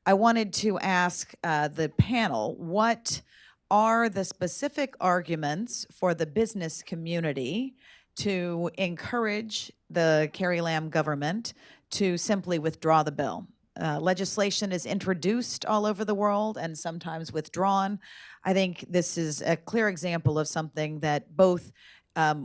I wanted to ask the panel, what are the specific arguments for the business community to encourage the Carrie Lam government to simply withdraw the bill? Legislation is introduced all over the world and sometimes withdrawn. I think this is a clear example of something that both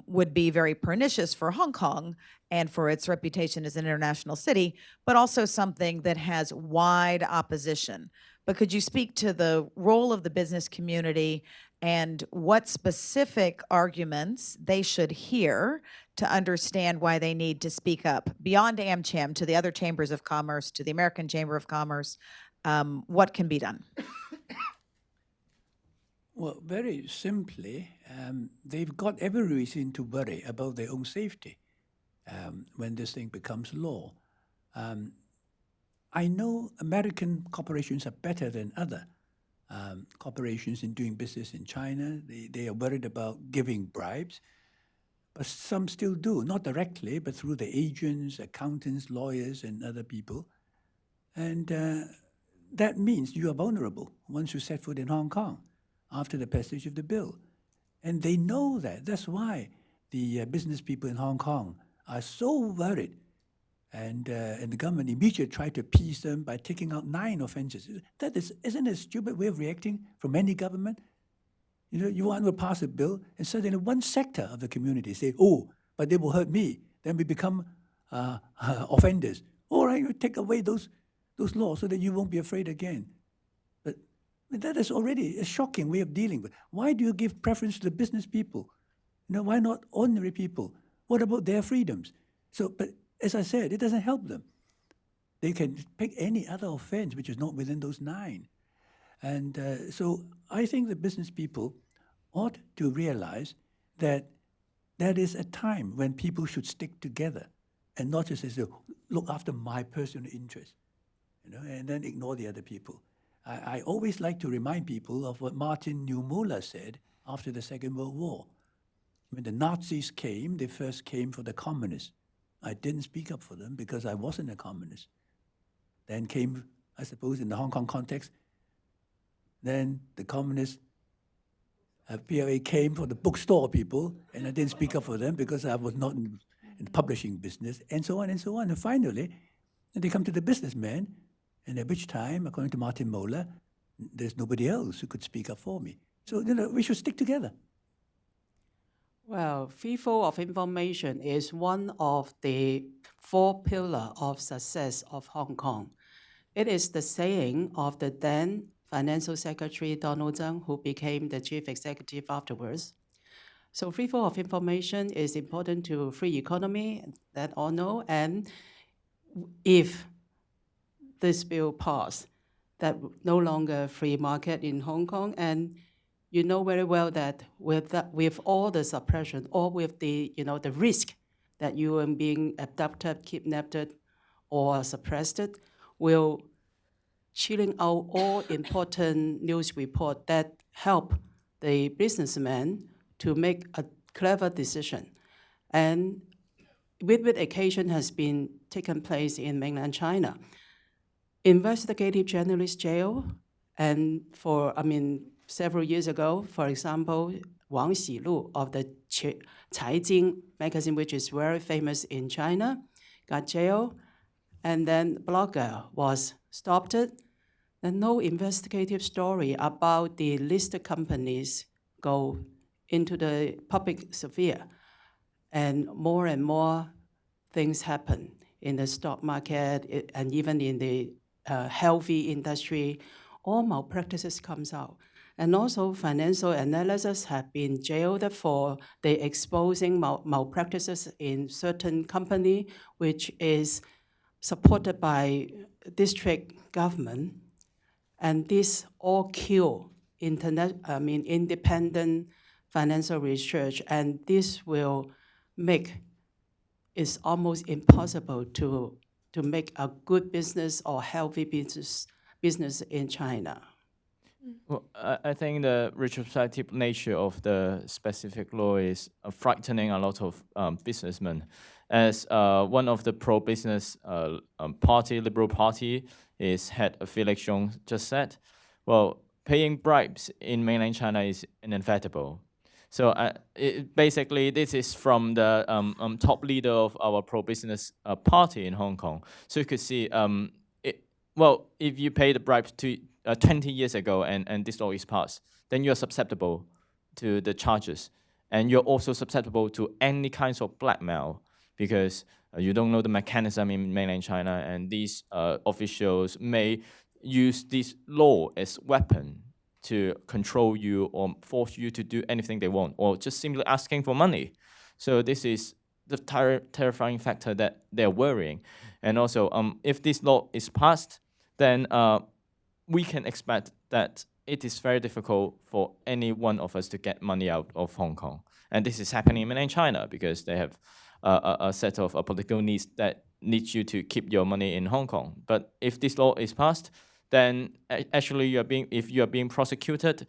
would be very pernicious for Hong Kong and for its reputation as an international city, but also something that has wide opposition. But could you speak to the role of the business community and what specific arguments they should hear to understand why they need to speak up beyond AmCham to the other chambers of commerce, to the American Chamber of Commerce? What can be done?
Well, very simply, they've got every reason to worry about their own safety. when this thing becomes law. I know American corporations are better than other corporations in doing business in China. They are worried about giving bribes, but some still do, not directly, but through the agents, accountants, lawyers, and other people. And that means you are vulnerable once you set foot in Hong Kong after the passage of the bill. And they know that. That's why the business people in Hong Kong are so worried. And the government immediately tried to appease them by taking out 9 offenses. Isn't it a stupid way of reacting from any government? You know, you want to pass a bill, and suddenly one sector of the community say, "Oh, but they will hurt me." Then we become offenders. All right, you take away those laws so that you won't be afraid again. But that is already a shocking way of dealing with. Why do you give preference to the business people? You know, why not ordinary people? What about their freedoms? So, but as I said, it doesn't help them. They can pick any other offense which is not within those 9. And so I think the business people ought to realize that that is a time when people should stick together and not just say, look after my personal interest, you know, and then ignore the other people. I always like to remind people of what Martin Niemöller said after the Second World War. When the Nazis came, they first came for the communists. I didn't speak up for them because I wasn't a communist. Then came, I suppose, in the Hong Kong context, then the communist PLA came for the bookstore people, and I didn't speak up for them because I was not in the publishing business, and so on and so on. And finally, they come to the businessman, and at which time, according to Martin Niemöller, there's nobody else who could speak up for me. So, you know, we should stick together.
Well, free flow of information is one of the 4 pillars of success of Hong Kong. It is the saying of the then Financial Secretary Donald Tsang, who became the chief executive afterwards. So free flow of information is important to free economy, that all know. And if this bill passed, that no longer free market in Hong Kong, and you know very well that with all the suppression, or with the the risk that you are being abducted, kidnapped, or suppressed, will chilling out all important news report that help the businessman to make a clever decision. And with occasion has been taken place in mainland China. Investigative journalist jail, and several years ago, for example, Wang of the Caijing magazine, which is very famous in China, got jailed, and then blogger was stopped. And no investigative story about the listed companies go into the public sphere. And more things happen in the stock market and even in the healthy industry. All malpractices comes out. And also financial analysts have been jailed for the exposing malpractices in certain company, which is supported by district government. And this all kill independent financial research, and this will make it almost impossible to make a good business or healthy business in China.
Well, I think the retrospective nature of the specific law is frightening a lot of businessmen. As one of the pro-business party, Liberal Party, is head of Felix Zhong just said, well, paying bribes in mainland China is inevitable. So basically, this is from the top leader of our pro-business party in Hong Kong. So you could see, if you pay the bribes 20 years ago and this law is passed, then you're susceptible to the charges. And you're also susceptible to any kinds of blackmail because you don't know the mechanism in mainland China, and these officials may use this law as weapon to control you or force you to do anything they want, or just simply asking for money. So this is the terrifying factor that they're worrying. And also, if this law is passed, then we can expect that it is very difficult for any one of us to get money out of Hong Kong. And this is happening in mainland China because they have a set of political needs that needs you to keep your money in Hong Kong. But if this law is passed, then actually if you are being prosecuted,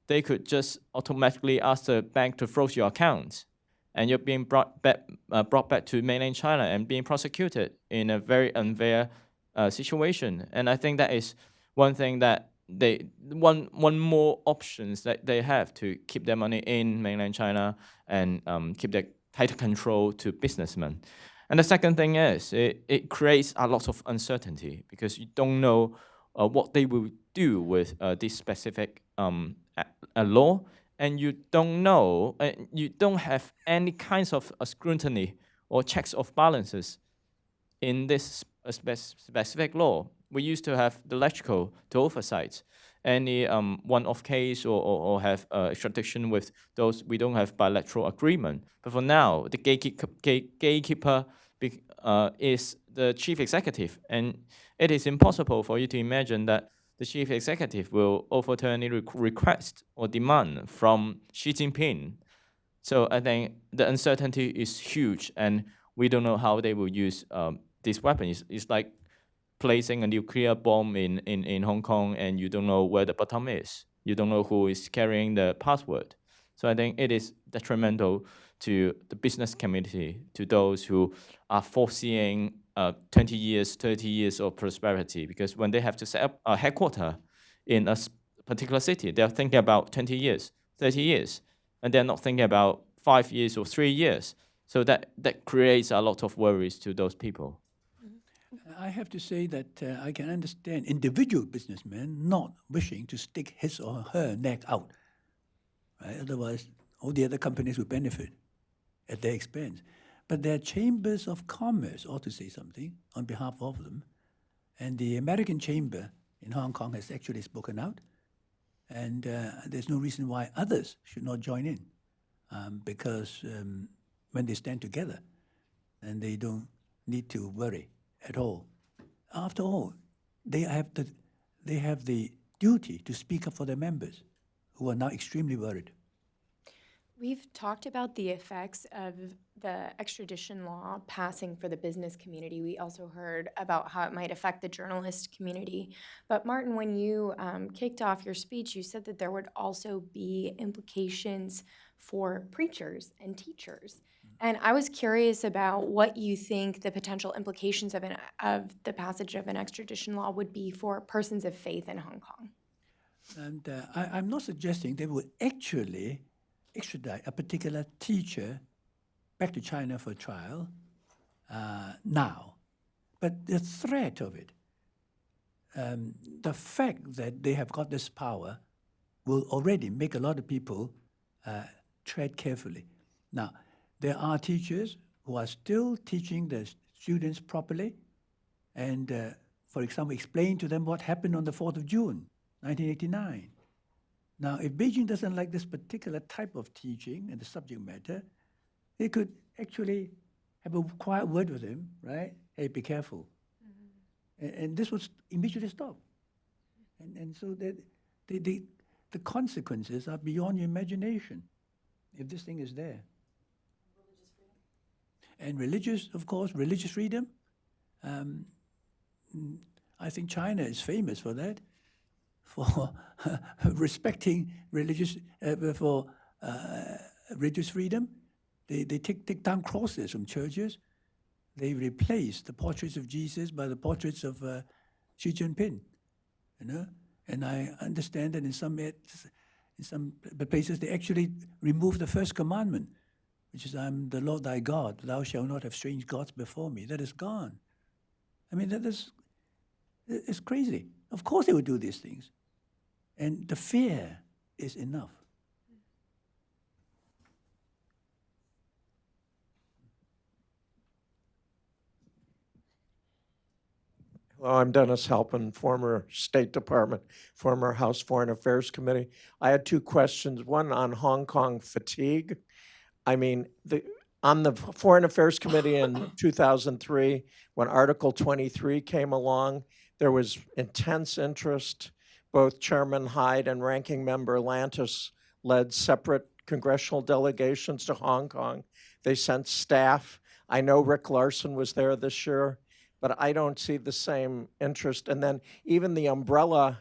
they could just automatically ask the bank to froze your account, and you're being brought back to mainland China and being prosecuted in a very unfair situation. And I think that is one thing that one more options that they have to keep their money in mainland China and keep their tighter control to businessmen. And the second thing is it creates a lot of uncertainty because you don't know what they will do with this specific law, and you don't know, you don't have any kinds of scrutiny or checks of balances in this specific law. We used to have the legislator to oversight any one-off case or have extradition with those we don't have bilateral agreement. But for now, the gatekeeper is the chief executive, and it is impossible for you to imagine that the chief executive will overturn any request or demand from Xi Jinping. So I think the uncertainty is huge, and we don't know how they will use this weapon. It's like placing a nuclear bomb in Hong Kong, and you don't know where the bottom is. You don't know who is carrying the password. So I think it is detrimental to the business community, to those who are foreseeing 20 years, 30 years of prosperity, because when they have to set up a headquarter in a particular city, they're thinking about 20 years, 30 years, and they're not thinking about 5 years or 3 years. So that creates a lot of worries to those people.
I have to say that I can understand individual businessmen not wishing to stick his or her neck out. Right? Otherwise, all the other companies will benefit at their expense. But their chambers of commerce ought to say something on behalf of them. And the American Chamber in Hong Kong has actually spoken out. And there's no reason why others should not join in, because when they stand together, and they don't need to worry at all. After all, they have the duty to speak up for their members, who are now extremely worried.
We've talked about the effects of the extradition law passing for the business community. We also heard about how it might affect the journalist community. But Martin, when you kicked off your speech, you said that there would also be implications for preachers and teachers. And I was curious about what you think the potential implications of the passage of an extradition law would be for persons of faith in Hong Kong. And
I'm not suggesting they would actually extradite a particular teacher back to China for trial now. But the threat of it, the fact that they have got this power will already make a lot of people tread carefully. Now, there are teachers who are still teaching the students properly and, for example, explain to them what happened on the 4th of June, 1989. Now, if Beijing doesn't like this particular type of teaching and the subject matter, they could actually have a quiet word with him, right? Hey, be careful. Mm-hmm. And this would immediately stop. And so the consequences are beyond your imagination if this thing is there. And religious, of course, religious freedom. I think China is famous for that, for respecting religious freedom. They take down crosses from churches. They replace the portraits of Jesus by the portraits of Xi Jinping. You know, and I understand that in some places they actually remove the first commandment, which is, I'm the Lord thy God, thou shalt not have strange gods before me. That is gone. I mean, it's crazy. Of course they would do these things. And the fear is enough.
Hello, I'm Dennis Halpin, former State Department, former House Foreign Affairs Committee. I had two questions, one on Hong Kong fatigue. I mean, on the Foreign Affairs Committee in 2003, when Article 23 came along, there was intense interest. Both Chairman Hyde and Ranking Member Lantis led separate congressional delegations to Hong Kong. They sent staff. I know Rick Larson was there this year, but I don't see the same interest. And then even the umbrella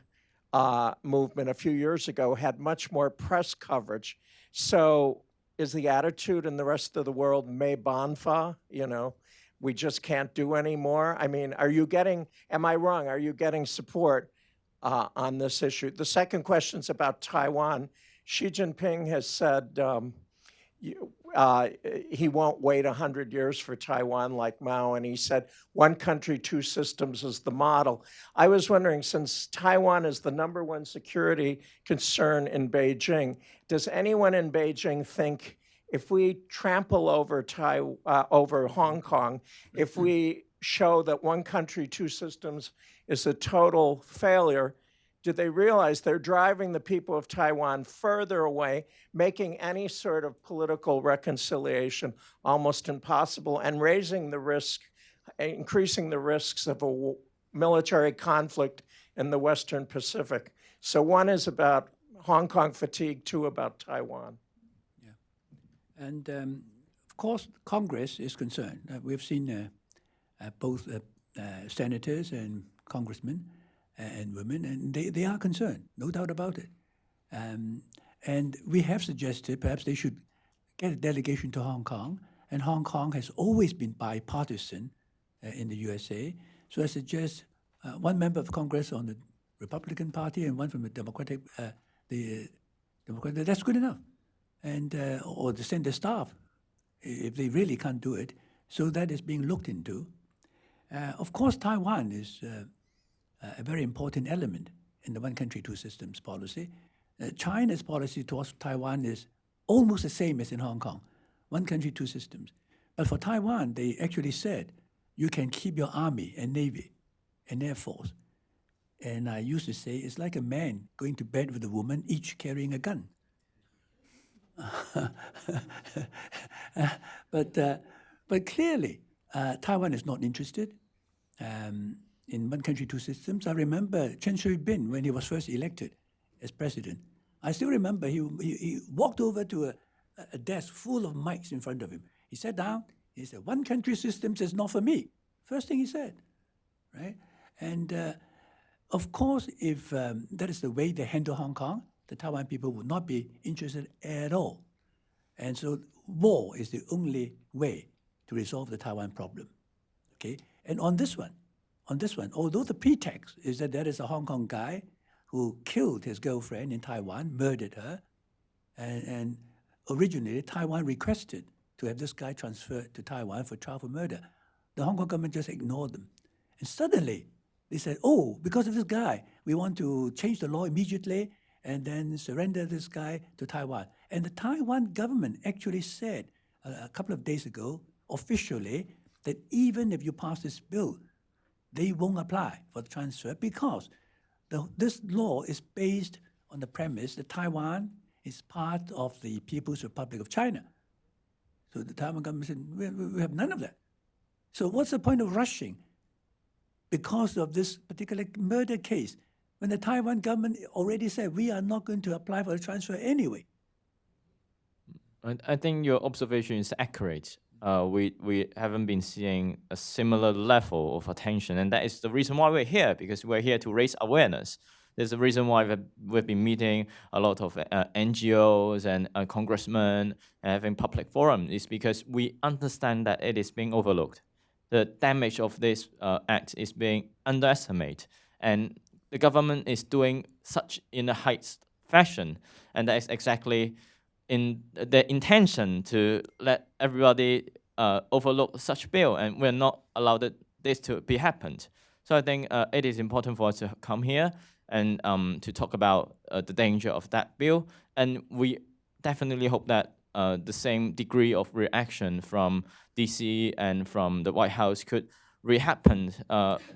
movement a few years ago had much more press coverage. So is the attitude in the rest of the world, "May Banfa," we just can't do anymore? I mean, am I wrong? Are you getting support on this issue? The second question is about Taiwan. Xi Jinping has said he won't wait 100 years for Taiwan like Mao, and he said one country, two systems is the model. I was wondering, since Taiwan is the #1 security concern in Beijing, does anyone in Beijing think if we trample over over Hong Kong, if we show that one country, two systems is a total failure, do they realize they're driving the people of Taiwan further away, making any sort of political reconciliation almost impossible, and raising the risk, increasing the risks of a military conflict in the Western Pacific? So one is about Hong Kong fatigue, two about Taiwan.
Yeah. And of course, Congress is concerned. We've seen both senators and congressmen and women, and they are concerned, no doubt about it. And we have suggested perhaps they should get a delegation to Hong Kong, and Hong Kong has always been bipartisan in the USA. So I suggest one member of Congress on the Republican Party and one from the Democratic, that's good enough. And or to send the staff, if they really can't do it. So that is being looked into. Of course, Taiwan is a very important element in the one country, two systems policy. China's policy towards Taiwan is almost the same as in Hong Kong, one country, two systems. But for Taiwan, they actually said, you can keep your army and navy and air force. And I used to say, it's like a man going to bed with a woman, each carrying a gun. But clearly, Taiwan is not interested in one country, two systems. I remember Chen Shui-bian when he was first elected as president. I still remember he walked over to a desk full of mics in front of him. He sat down, he said, one country systems is not for me. First thing he said, right? And of course, if that is the way they handle Hong Kong, the Taiwan people would not be interested at all. And so war is the only way to resolve the Taiwan problem, okay? And on this one, although the pretext is that there is a Hong Kong guy who killed his girlfriend in Taiwan, murdered her, and originally Taiwan requested to have this guy transferred to Taiwan for trial for murder. The Hong Kong government just ignored them. And suddenly they said, oh, because of this guy, we want to change the law immediately and then surrender this guy to Taiwan. And the Taiwan government actually said a couple of days ago, officially, that even if you pass this bill, they won't apply for the transfer because this law is based on the premise that Taiwan is part of the People's Republic of China. So the Taiwan government said, we have none of that. So what's the point of rushing because of this particular murder case when the Taiwan government already said we are not going to apply for the transfer anyway?
I think your observation is accurate. We haven't been seeing a similar level of attention, and that is the reason why we're here, because we're here to raise awareness. There's a reason why we've been meeting a lot of NGOs and congressmen and having public forum, is because we understand that it is being overlooked. The damage of this act is being underestimated, and the government is doing such in a heights fashion, and that is exactly in the intention to let everybody overlook such bill, and we're not allowed this to be happened. So I think it is important for us to come here and to talk about the danger of that bill, and we definitely hope that the same degree of reaction from DC and from the White House could re-happen,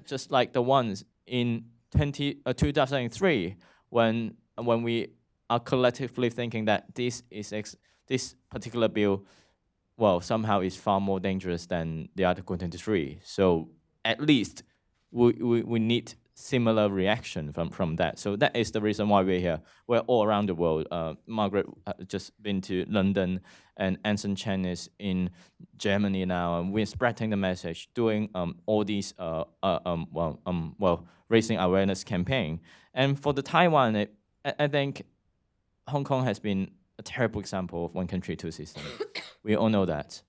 just like the ones in 2003 when we are collectively thinking that this particular bill, well, somehow is far more dangerous than the Article 23. So at least we need similar reaction from that. So that is the reason why we're here. We're all around the world. Margaret just been to London, and Anson Chen is in Germany now, and we're spreading the message, doing all these raising awareness campaign. And for the Taiwan, I think Hong Kong has been a terrible example of one country, two system. We all know that.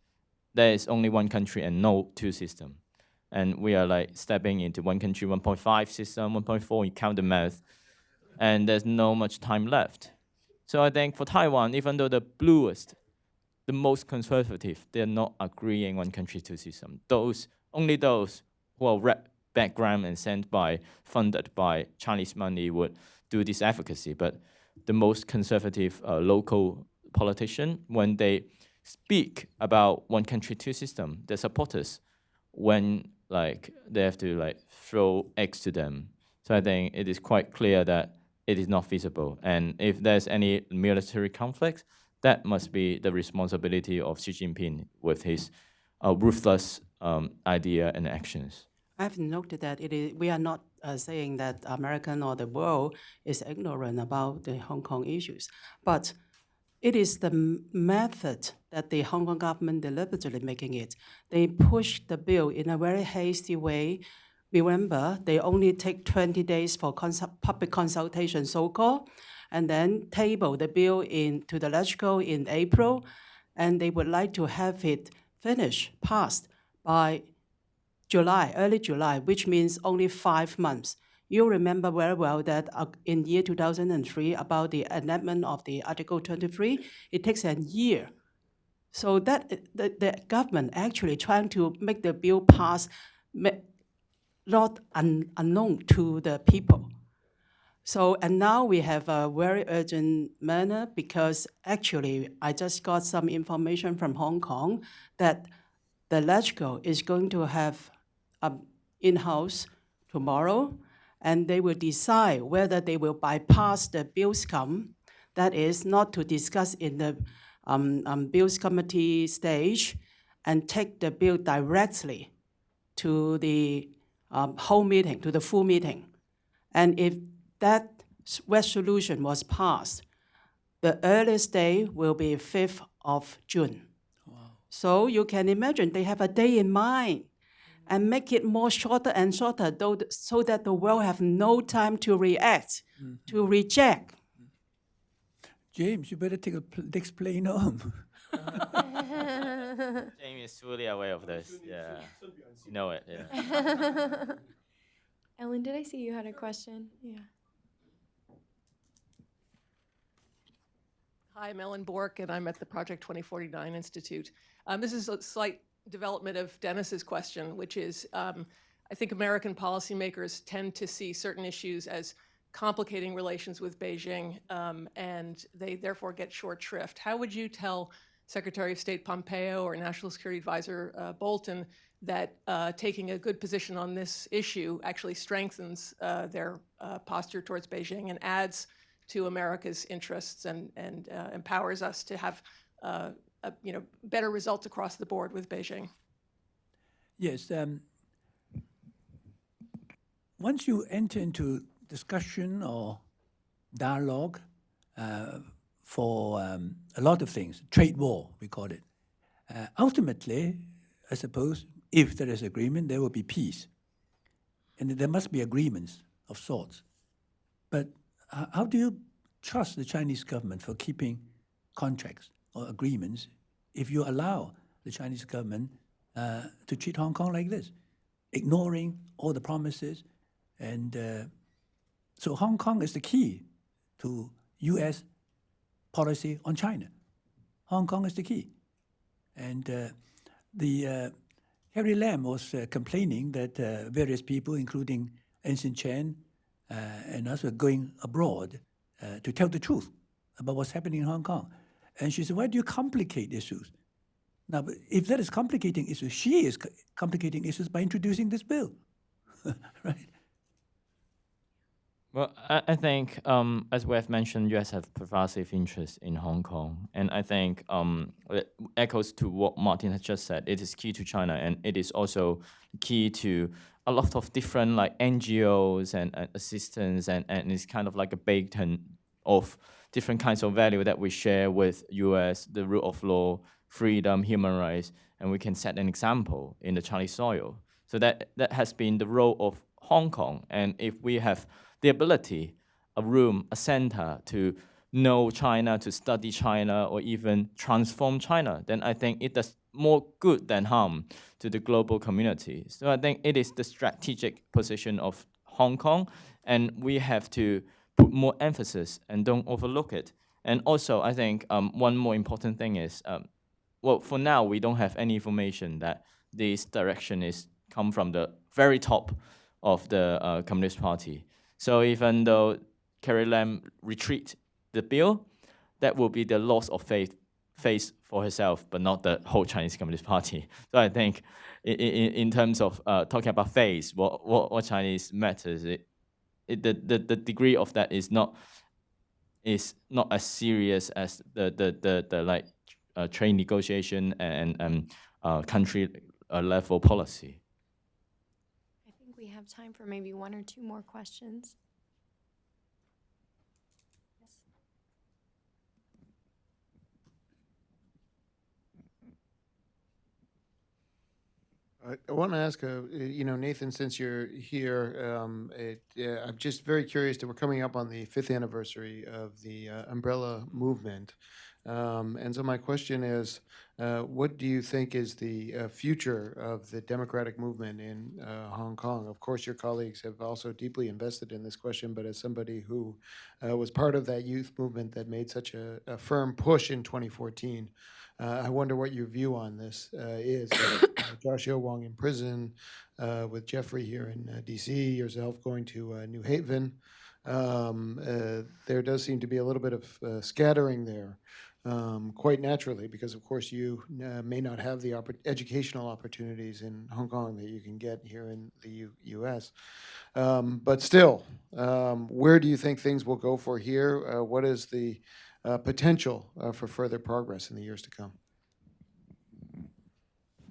There is only one country and no two system. And we are like stepping into one country, 1.5 system, 1.4, you count the math, and there's no much time left. So I think for Taiwan, even though the bluest, the most conservative, they're not agreeing one country, two system. Only those who are rep background and funded by Chinese money would do this advocacy. But the most conservative local politician, when they speak about one country, two system, their supporters, when they have to throw eggs to them. So I think it is quite clear that it is not feasible. And if there's any military conflict, that must be the responsibility of Xi Jinping with his ruthless idea and actions.
I've noted that we are not saying that American or the world is ignorant about the Hong Kong issues, but it is the method that the Hong Kong government deliberately making it. They push the bill in a very hasty way. Remember, they only take 20 days for public consultation, so-called, and then table the bill to the legislature in April, and they would like to have it passed by July, early July, which means only 5 months. You remember very well that in year 2003, about the enactment of the Article 23, it takes a year. So that the government actually trying to make the bill pass, not unknown to the people. So, and now we have a very urgent manner because actually I just got some information from Hong Kong that the legislature is going to have in-house tomorrow, and they will decide whether they will bypass the Bills Committee, that is, not to discuss in the Bills Committee stage, and take the bill directly to the whole meeting, to the full meeting. And if that resolution was passed, the earliest day will be 5th of June. Wow. So you can imagine they have a day in mind and make it more shorter and shorter so that the world have no time to react, to reject.
James, you better take a next plane home.
James is fully aware of this. Yeah, you know it. Yeah.
Ellen, did I see you had a question? Yeah.
Hi, I'm Ellen Bork, and I'm at the Project 2049 Institute. This is a slight development of Dennis's question, which is, I think American policymakers tend to see certain issues as complicating relations with Beijing, and they therefore get short shrift. How would you tell Secretary of State Pompeo or National Security Advisor Bolton that taking a good position on this issue actually strengthens their posture towards Beijing and adds to America's interests and empowers us to have better results across the board with Beijing?
Yes. Once you enter into discussion or dialogue for a lot of things, trade war, we call it, ultimately, I suppose, if there is agreement, there will be peace. And there must be agreements of sorts. But how do you trust the Chinese government for keeping contracts or agreements if you allow the Chinese government to treat Hong Kong like this, ignoring all the promises? And so Hong Kong is the key to U.S. policy on China. Hong Kong is the key. And Harry Lam was complaining that various people, including Anson Chen and us, were going abroad to tell the truth about what's happening in Hong Kong. And she said, why do you complicate issues? Now, but if that is complicating issues, she is complicating issues by introducing this bill, right?
Well, I think, as we have mentioned, U.S. have pervasive interest in Hong Kong, and I think it echoes to what Martin has just said. It is key to China, and it is also key to a lot of different like NGOs and assistance, and it's kind of like a bacon of different kinds of value that we share with U.S. the rule of law, freedom, human rights, and we can set an example in the Chinese soil. So that has been the role of Hong Kong, and if we have the ability, a room, a center to know China, to study China, or even transform China, then I think it does more good than harm to the global community. So I think it is the strategic position of Hong Kong, and we have to put more emphasis and don't overlook it. And also, I think one more important thing is, well, for now, we don't have any information that this direction is come from the very top of the Communist Party. So even though Carrie Lam retreat the bill, that will be the loss of face for herself, but not the whole Chinese Communist Party. So I think in terms of talking about face, what Chinese matters, the degree of that is not as serious as the trade negotiation and country level policy.
I think we have time for maybe one or two more questions. Yes.
I want to ask, Nathan, since you're here, I'm just very curious that we're coming up on the 5th anniversary of the umbrella movement. And so my question is, what do you think is the future of the democratic movement in Hong Kong? Of course, your colleagues have also deeply invested in this question, but as somebody who was part of that youth movement that made such a firm push in 2014, I wonder what your view on this is. Joshua Wong in prison, with Jeffrey here in D.C., yourself going to New Haven. There does seem to be a little bit of scattering there, quite naturally, because of course you may not have the educational opportunities in Hong Kong that you can get here in the U.S. But still, where do you think things will go for here? What is the potential for further progress in the years to come?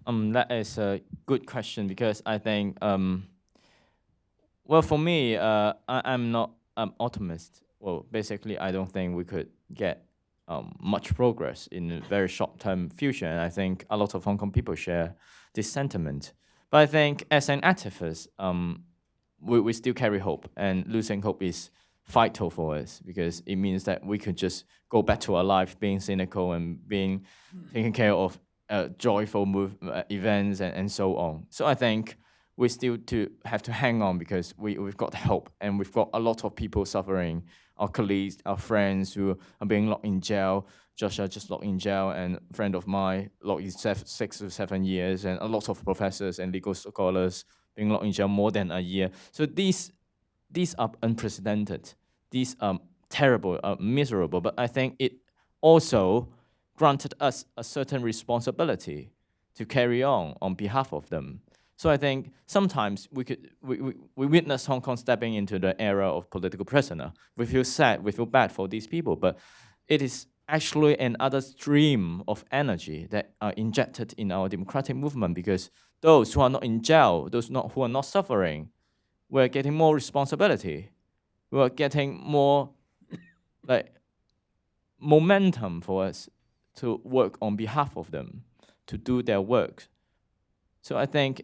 That is a good question, because I think, well, for me, I'm not optimist. Well, basically, I don't think we could get much progress in a very short-term future, and I think a lot of Hong Kong people share this sentiment. But I think as an activist, we still carry hope, and losing hope is vital for us, because it means that we could just go back to our life being cynical and being taking care of joyful events and so on. So I think we still have to hang on, because we've got hope, and we've got a lot of people suffering, our colleagues, our friends who are being locked in jail. Joshua just locked in jail, and a friend of mine locked in 6 or 7 years, and a lot of professors and legal scholars being locked in jail more than a year. So these are unprecedented. These are terrible, miserable, but I think it also granted us a certain responsibility to carry on behalf of them. So I think sometimes we witness Hong Kong stepping into the era of political prisoner. We feel sad, we feel bad for these people, but it is actually another stream of energy that are injected in our democratic movement, because those who are not in jail, who are not suffering, we're getting more responsibility. We're getting more momentum for us to work on behalf of them, to do their work. So I think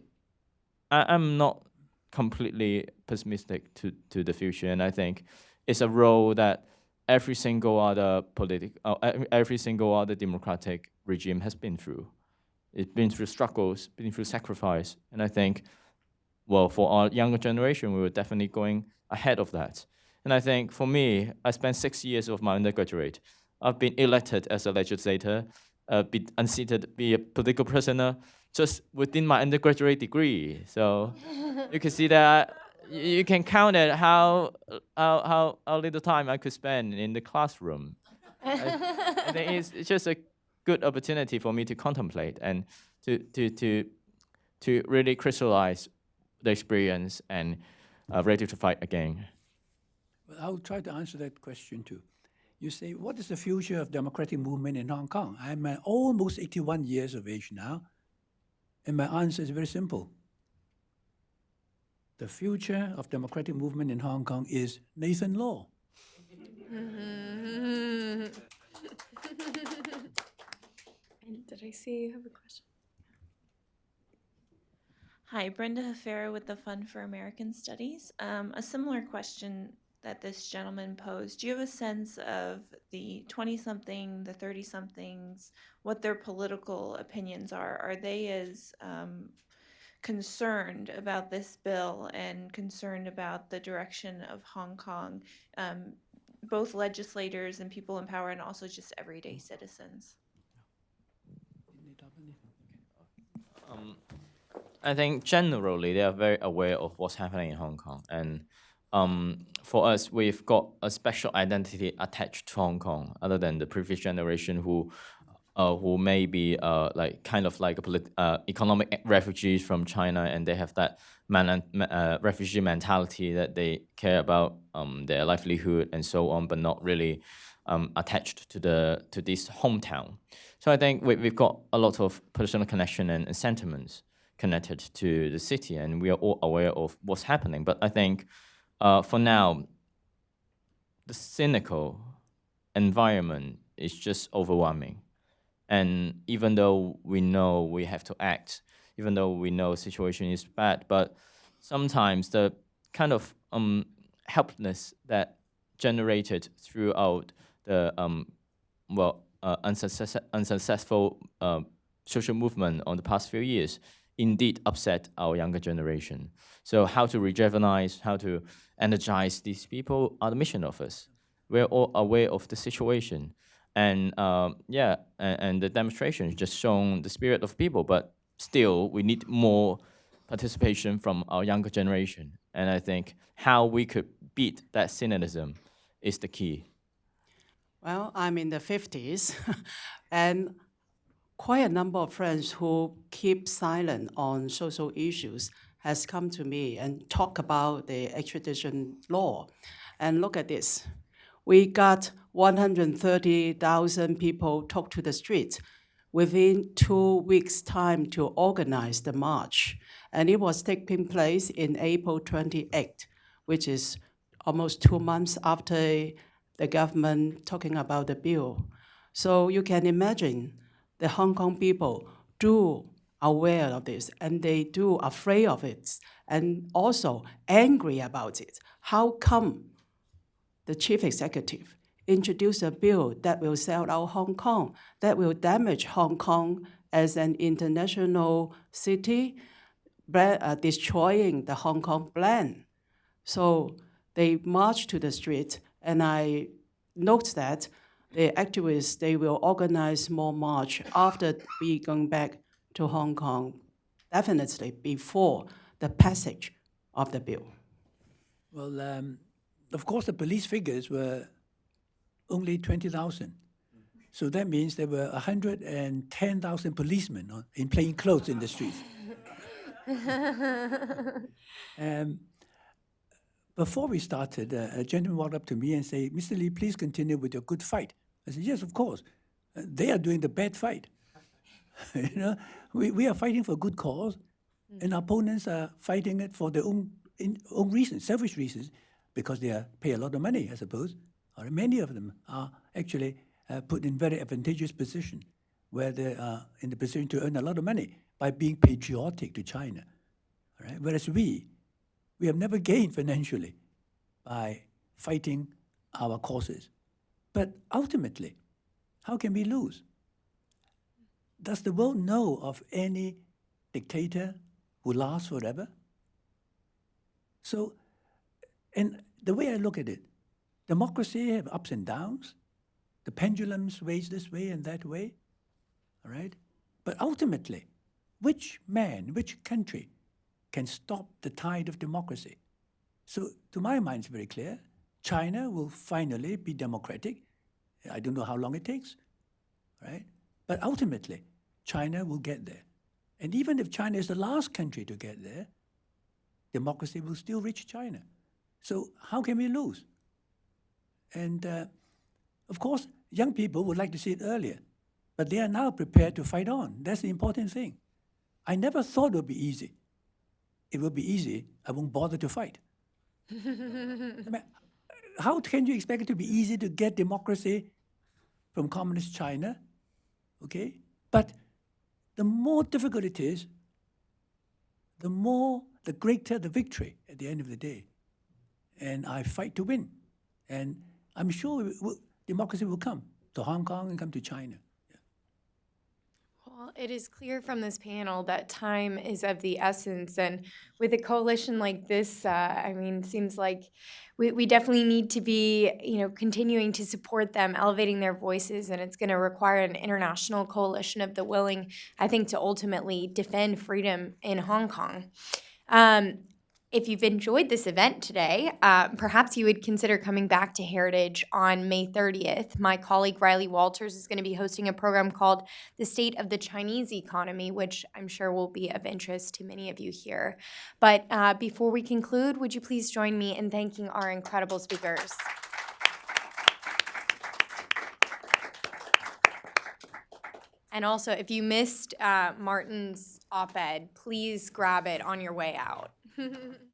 I'm not completely pessimistic to the future, and I think it's a role that every single other democratic regime has been through. It's been through struggles, been through sacrifice, and I think, well, for our younger generation, we were definitely going ahead of that. And I think for me, I spent 6 years of my undergraduate. I've been elected as a legislator, be unseated, be a political prisoner, just within my undergraduate degree. So you can see that, you can count it how little time I could spend in the classroom. I think it's just a good opportunity for me to contemplate and to really crystallize the experience and ready to fight again.
Well, I'll try to answer that question too. You say, what is the future of democratic movement in Hong Kong? I'm almost 81 years of age now, and my answer is very simple. The future of democratic movement in Hong Kong is Nathan Law.
And did I see you have a question?
Hi, Brenda Hafera with the Fund for American Studies. A similar question that this gentleman posed. Do you have a sense of the 20-something, the 30-somethings, what their political opinions are? Are they as concerned about this bill and concerned about the direction of Hong Kong, both legislators and people in power and also just everyday citizens?
I think generally they are very aware of what's happening in Hong Kong, and for us, we've got a special identity attached to Hong Kong, other than the previous generation who may be like kind of like economic refugees from China, and they have that refugee mentality that they care about their livelihood and so on, but not really attached to this hometown. So I think we've got a lot of personal connection and sentiments connected to the city, and we are all aware of what's happening. But I think for now, the cynical environment is just overwhelming. And even though we know we have to act, even though we know the situation is bad, but sometimes the kind of helplessness that generated throughout the unsuccessful social movement on the past few years indeed upset our younger generation. So how to rejuvenate, how to energize these people are the mission of us. We're all aware of the situation. And and the demonstration just shown the spirit of people, but still we need more participation from our younger generation. And I think how we could beat that cynicism is the key.
Well, I'm in the 50s, and quite a number of friends who keep silent on social issues has come to me and talk about the extradition law. And look at this. We got 130,000 people took to the streets within 2 weeks' time to organize the march. And it was taking place in April 28th, which is almost 2 months after the government talking about the bill. So you can imagine the Hong Kong people do aware of this, and they do afraid of it, and also angry about it. How come the chief executive introduced a bill that will sell out Hong Kong, that will damage Hong Kong as an international city, destroying the Hong Kong brand? So they marched to the street, and I note that the activists, they will organize more march after we going back to Hong Kong, definitely before the passage of the bill.
Well, of course, the police figures were only 20,000. So that means there were 110,000 policemen in plain clothes in the streets. Before we started, a gentleman walked up to me and said, "Mr. Lee, please continue with your good fight." I said, "Yes, of course. They are doing the bad fight." You know, we are fighting for a good cause, and our opponents are fighting it for their own reasons, selfish reasons, because they pay a lot of money, I suppose. Or many of them are actually put in very advantageous position, where they are in the position to earn a lot of money by being patriotic to China. All right? Whereas we have never gained financially by fighting our causes. But ultimately, how can we lose? Does the world know of any dictator who lasts forever? So, and the way I look at it, democracy have ups and downs. The pendulum sways this way and that way, all right? But ultimately, which man, which country can stop the tide of democracy? So to my mind, it's very clear. China will finally be democratic. I don't know how long it takes, right? But ultimately, China will get there. And even if China is the last country to get there, democracy will still reach China. So how can we lose? And of course, young people would like to see it earlier, but they are now prepared to fight on. That's the important thing. I never thought it would be easy. It would be easy, I won't bother to fight. I mean, how can you expect it to be easy to get democracy from communist China? Okay? But the more difficult it is, the greater the victory at the end of the day. And I fight to win. And I'm sure democracy will come to Hong Kong and come to China.
Well, it is clear from this panel that time is of the essence, and with a coalition like this, I mean, seems like we definitely need to be, continuing to support them, elevating their voices, and it's going to require an international coalition of the willing, I think, to ultimately defend freedom in Hong Kong. If you've enjoyed this event today, perhaps you would consider coming back to Heritage on May 30th. My colleague Riley Walters is going to be hosting a program called The State of the Chinese Economy, which I'm sure will be of interest to many of you here. But before we conclude, would you please join me in thanking our incredible speakers? And also, if you missed Martin's op-ed, please grab it on your way out.